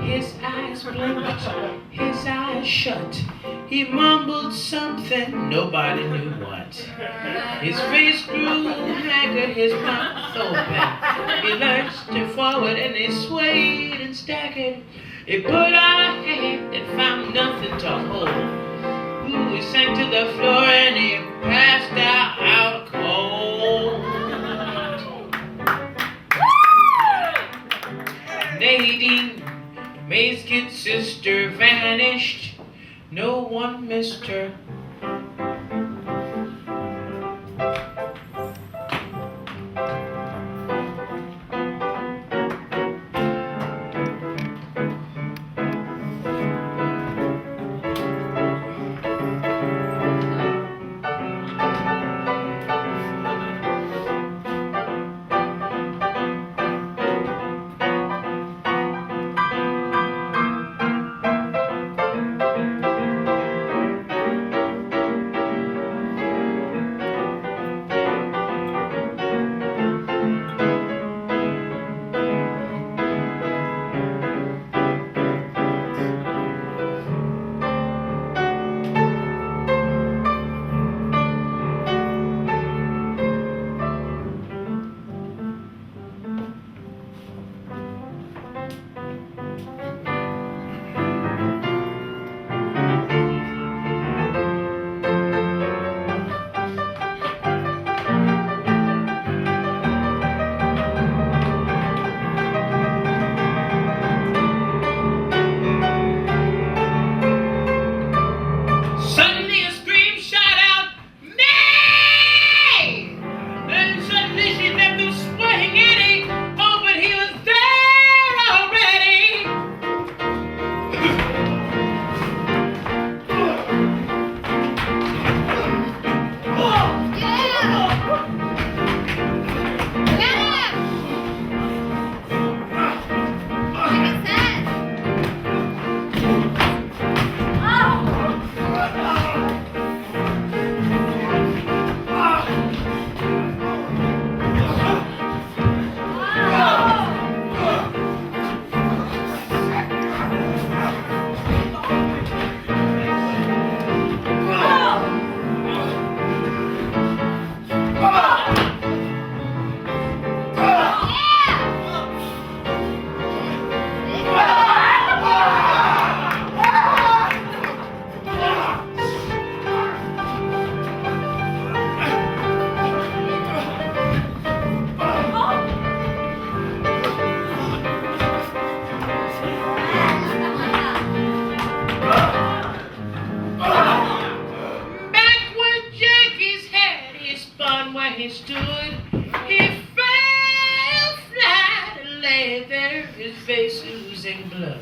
His eyes blinked, his eyes shut. He mumbled something, nobody knew what. His face grew haggard, his mouth open. He lurched forward and he swayed and staggered. He put out a hand and found nothing to hold. Ooh, he sank to the floor and he passed out cold. Nadine, May's kid sister, vanished. No one missed her. Suddenly a scream shot out, May! Then suddenly she left him swaying Eddie. Oh, but he was there already. Back where Jackie's head, he spun where he stood. He fell flat and lay there, his face oozing blood.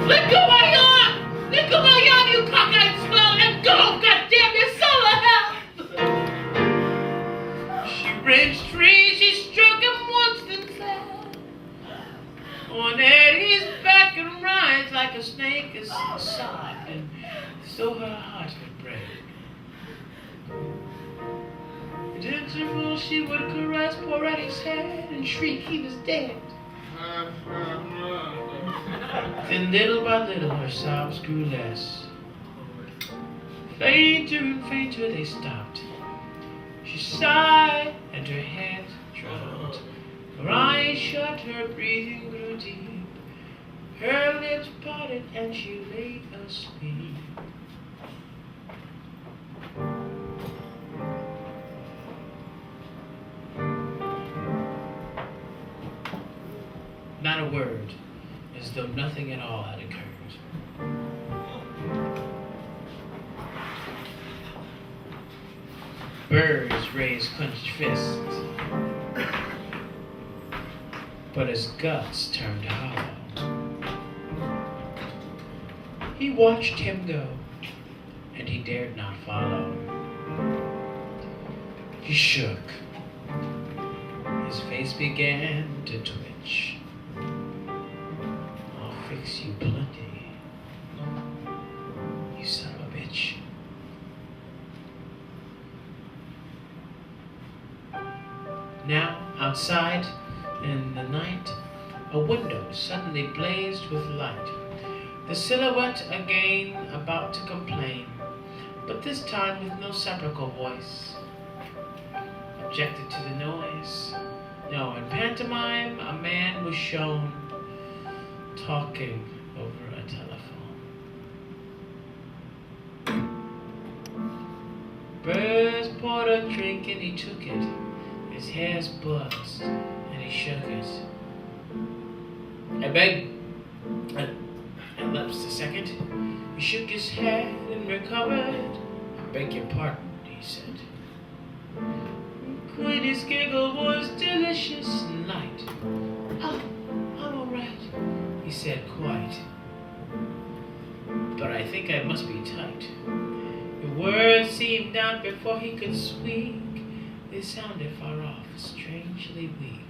Let go my arm! Let go my arm, you cockeyed swell! Let go! Goddamn your soul of hell! She wrenched free, she struck him once then fell on Eddie's back and writhed like a snake as she sobbed, and so her heart would break. At intervals she would caress poor Eddie's head and shriek he was dead. Then little by little her sobs grew less. Fainter and fainter they stopped. She sighed and her head dropped. Her eyes shut, her breathing grew deep. Her lips parted and she lay asleep. Not a word, as though nothing at all had occurred. Burrs raised clenched fists, but his guts turned hollow. He watched him go, and he dared not follow. He shook. His face began to twitch. I'll fix you plenty, you son of a bitch. Now, outside, in the night, a window suddenly blazed with light. The silhouette again about to complain, but this time with no sepulchral voice. Objected to the noise. No, in pantomime, a man was shown talking over a telephone. Burrs poured a drink and he took it. His hair's buzzed and he shook it. I beg. I lapsed a second. He shook his head and recovered. I beg your pardon, he said. Queenie's giggle was delicious and light. Oh, I'm all right, he said quite. But I think I must be tight. The words seemed out before he could speak. They sounded far off, strangely weak.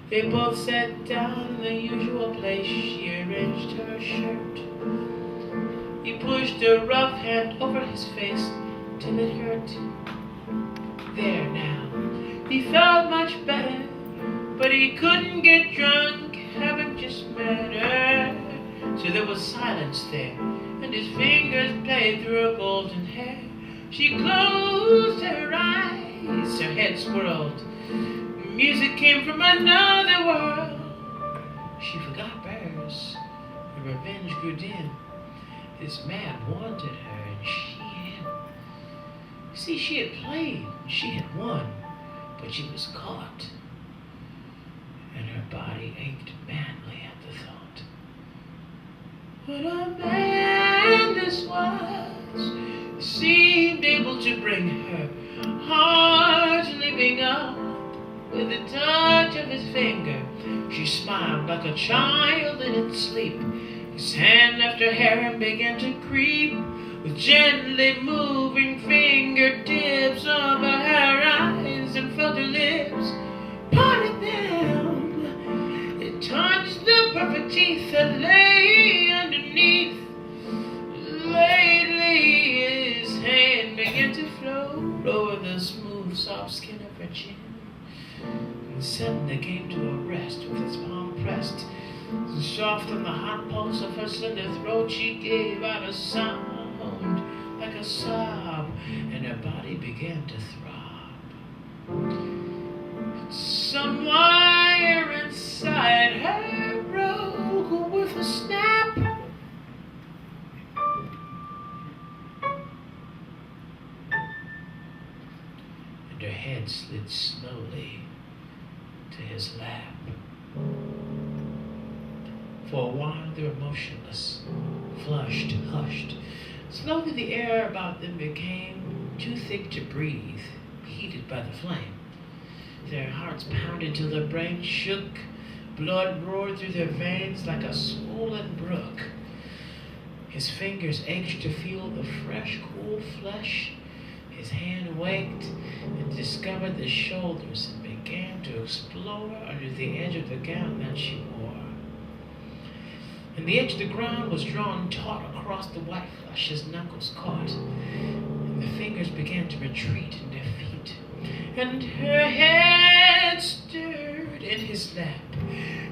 They both sat down in the usual place. She arranged her shirt. He pushed a rough hand over his face till it hurt. There now, he felt much better, but he couldn't get drunk, having just met her. So there was silence there, and his fingers played through her golden hair. She closed her eyes, her head swirled. Music came from another world. She forgot Burrs. Her revenge grew dim. This man wanted her, and she him. See, she had played, she had won, but she was caught. And her body ached madly at the thought. What a man this was! Seemed able to bring her heart leaping up. With the touch of his finger, she smiled like a child in its sleep. His hand left her hair and began to creep, with gently moving fingertips over her eyes, and felt her lips, parted them. It touched the perfect teeth that lay underneath. Lately his hand began to float over the smooth, soft skin of her chin. And suddenly came to a rest with its palm pressed. And soft on the hot pulse of her slender throat, she gave out a sound like a sob, and her body began to throb. Somewhere inside her broke with a snap. And her head slid slowly to his lap. For a while they were motionless, flushed, hushed. Slowly the air about them became too thick to breathe, heated by the flame. Their hearts pounded till their brains shook. Blood roared through their veins like a swollen brook. His fingers ached to feel the fresh, cool flesh. His hand waked and discovered the shoulders and began to explore under the edge of the gown that she wore. And the edge of the ground was drawn taut across the white flesh his knuckles caught, and the fingers began to retreat in defeat, and her head stirred in his lap,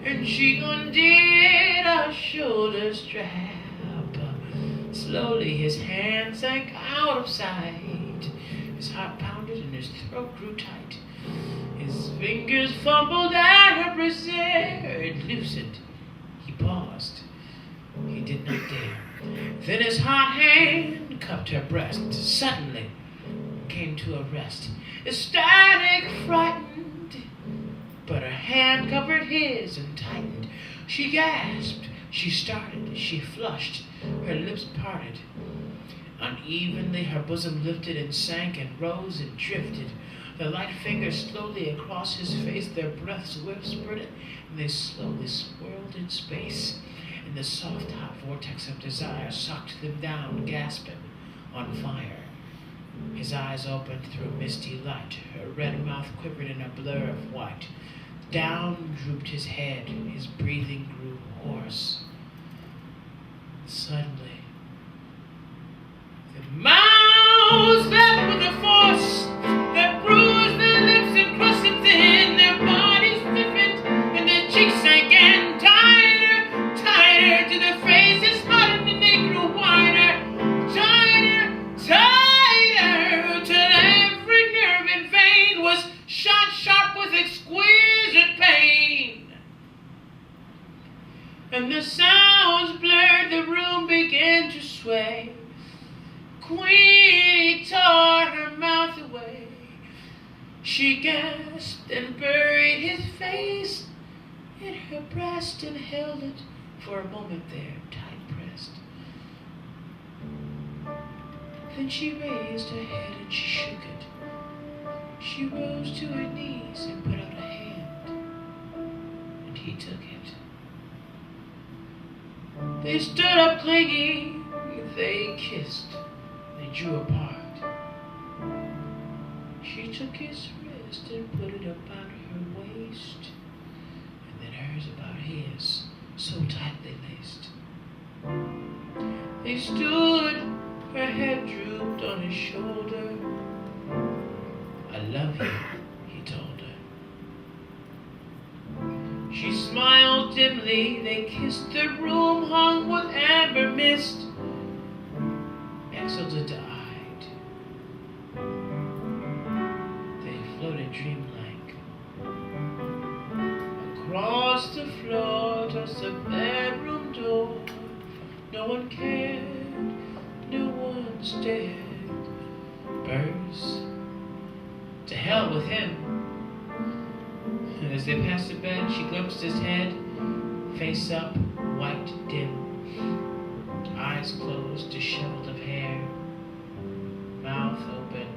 and she undid a shoulder strap. Slowly his hand sank out of sight. His heart pounded and his throat grew tight. His fingers fumbled at her brassiere. It loosened. He paused. He did not dare. Then his hot hand cupped her breast. Suddenly came to a rest. Ecstatic, frightened, but her hand covered his and tightened. She gasped. She started. She flushed. Her lips parted. Unevenly her bosom lifted and sank and rose and drifted. The light fingers slowly across his face, their breaths whispered, and they slowly swirled in space. And the soft, hot vortex of desire sucked them down, gasping, on fire. His eyes opened through a misty light. Her red mouth quivered in a blur of white. Down drooped his head. His breathing grew hoarse. Suddenly, the mouth slapped with a force that bruised their lips and crushed them thin. Their bodies stiffened and their cheeks sank in tighter, tighter, to their faces hardened and they grew whiter. Tighter, tighter, till every nerve and vein was shot sharp with exquisite pain. And the sounds blurred, the room began to sway. Queenie tore her mouth She gasped and buried his face in her breast and held it for a moment there, tight pressed. Then she raised her head and she shook it. She rose to her knees and put out a hand, and he took it. They stood up clinging, they kissed, they drew apart. She took his wrist and put it about her waist, and then hers about his, so tightly laced. They stood, her head drooped on his shoulder. I love you, he told her. She smiled dimly, they kissed. The room hung with amber mist, exultant-eyed. They floated dreamlike across the floor towards the bedroom door. No one cared, no one stared. Birds, to hell with him. And as they passed the bed, she glimpsed his head, face up, white, dim, eyes closed, disheveled of hair, mouth open,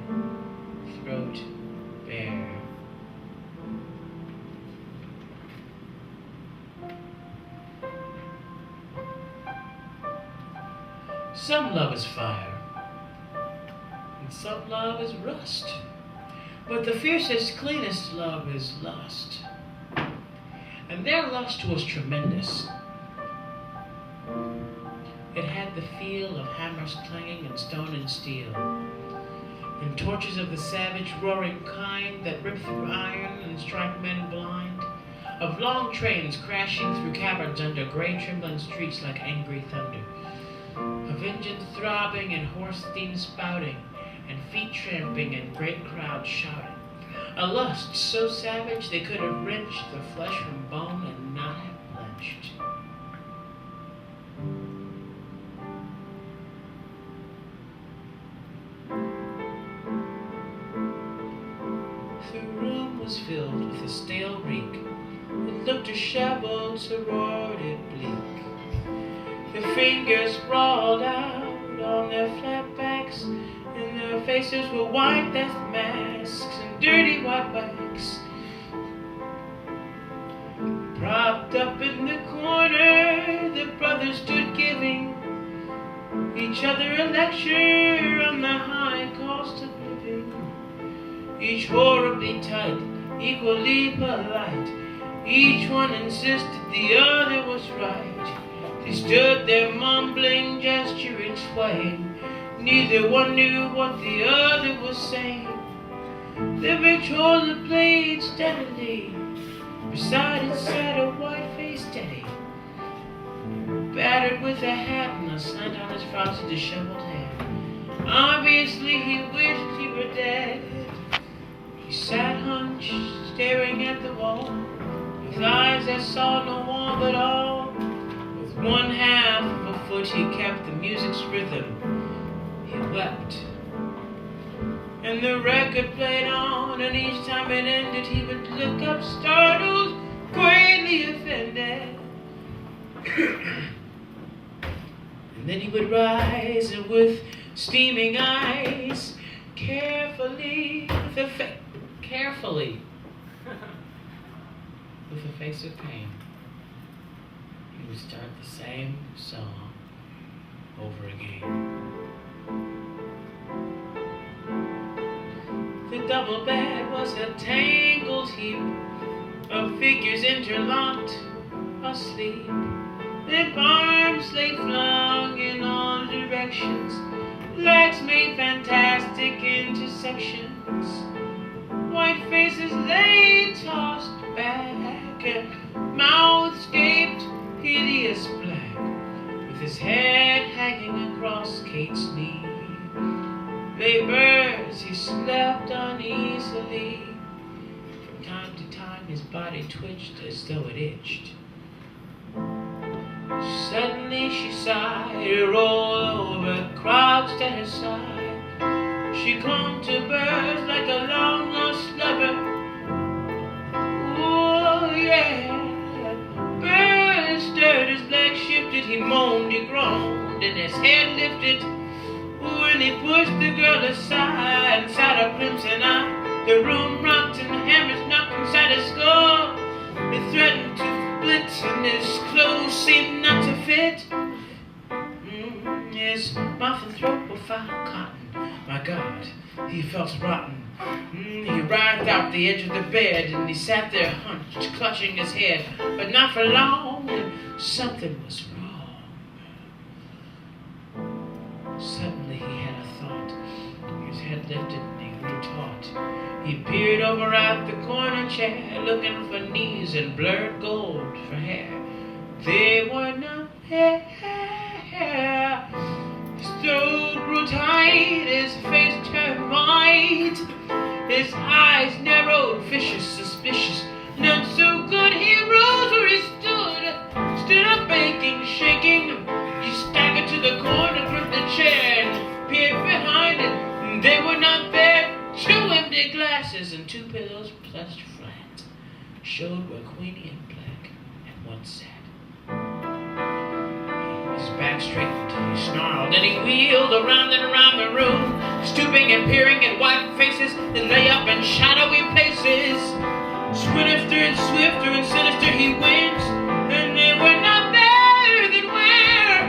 throat bare. Some love is fire, and some love is rust. But the fiercest, cleanest love is lust. And their lust was tremendous. It had the feel of hammers clanging and stone and steel, and torches of the savage, roaring kind that rip through iron and strike men blind, of long trains crashing through caverns under gray trembling streets like angry thunder, of engines throbbing and horse steam spouting, and feet tramping and great crowds shouting. A lust so savage they could have wrenched the flesh from bone and not have blenched. The room was filled with a stale reek. It looked disheveled, sordid, bleak. The fingers sprawled out on their flat backs, and their faces were white death masks and dirty white wax. Propped up in the corner, the brothers stood giving each other a lecture on the high cost of living. Each horribly tight, equally polite. Each one insisted the other was right. They stood there mumbling, gesturing, swaying. Neither one knew what the other was saying. The Victrola played steadily. Beside it sat a white-faced Teddy, battered with a hat and a slant on his frosty, disheveled head. Obviously he wished he were dead. He sat hunched, staring at the wall, with eyes that saw no wall at all. With one half of a foot he kept the music's rhythm. He wept, and the record played on, and each time it ended he would look up startled, greatly offended. And then he would rise, and with steaming eyes, carefully, with a face of pain, he would start the same song over again. The double bed was a tangled heap of figures interlocked, asleep. Their arms lay flung in all directions, legs made fantastic intersections. White faces lay tossed back, and mouths gaped hideous black, with his head hanging across Kate's knee. Lay birds, he slept uneasily. From time to time his body twitched as though it itched. Suddenly she sighed, rolled over, crouched at her side. She clung to birds like a long-lost lover, shifted, he moaned, he groaned, and his head lifted. When he pushed the girl aside, inside her crimson eye, the room rocked and hammers knocked inside his skull. It threatened to split, and his clothes seemed not to fit. His mouth and throat were foul cotton. My God, he felt rotten. He writhed out the edge of the bed, and he sat there hunched, clutching his head, but not for long. Something was wrong. Suddenly he had a thought. His head lifted and he grew taut. He peered over at the corner chair, looking for knees and blurred gold for hair. They were not there. His throat grew tight, his face turned white. His eyes narrowed, vicious, suspicious, not so good. He rose where he stood up baking, shaking. He staggered to the corner, gripped the chair, and peered behind it. They were not there. 2 empty glasses and 2 pillows placed flat showed where Queenie in black had once sat. His back straightened, he snarled, and he wheeled around and around the room, stooping and peering at white faces that lay up in shadowy places. Swifter and swifter and sinister he went, and they were not there. Then where?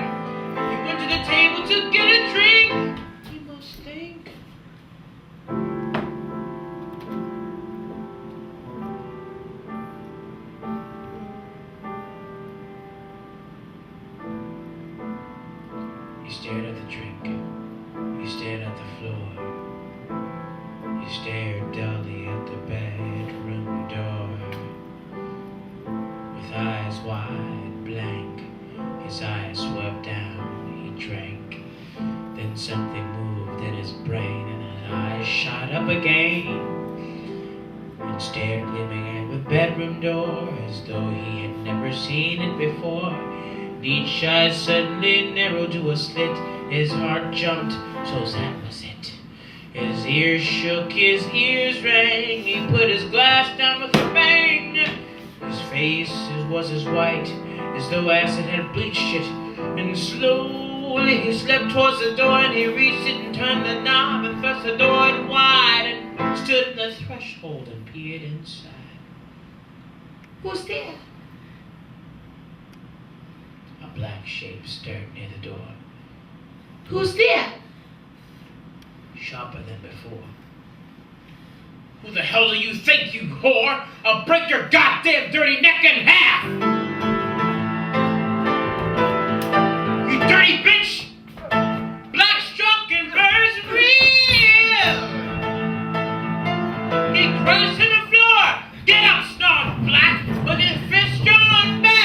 He went to the table to get a drink. He must think. He stared at the drink. He stared at the floor. He stared dully at the bedroom door. With eyes wide blank, his eyes swept down. He drank. Then something moved in his brain, and his eyes shot up again and stared gleaming at the bedroom door as though he had never seen it before. Each eye suddenly narrowed to a slit. His heart jumped, so that was it. His ears shook, his ears rang. He put his glass down with a bang. His face was as white as though acid had bleached it. And slowly he slipped towards the door, and he reached it and turned the knob and thrust the door wide and stood at the threshold and peered inside. Who's there? A black shape stirred near the door. Who's there? Sharper than before. Who the hell do you think, you whore? I'll break your goddamn dirty neck in half! You dirty bitch! Black struck and burns real! He crashed to the floor! Get up, snarled Black, with his fist drawn back!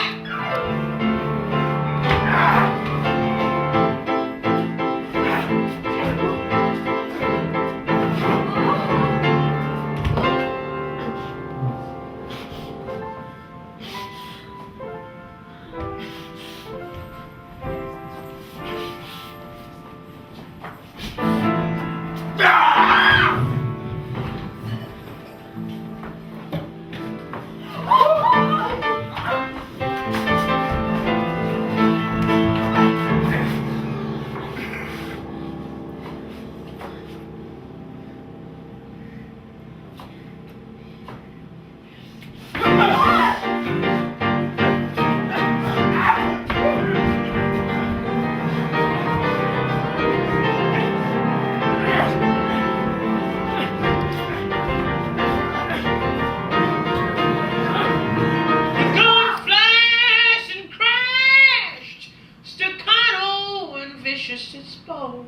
It spoke.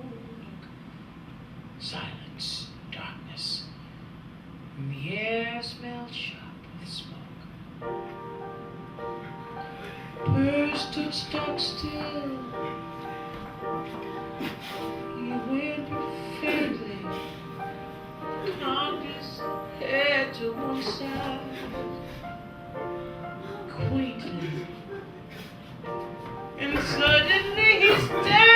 Silence, darkness, and the air smelled sharp with smoke. Birds stood stock still. He whimpered faintly, cocked his head to one side, quaintly, and suddenly he stared.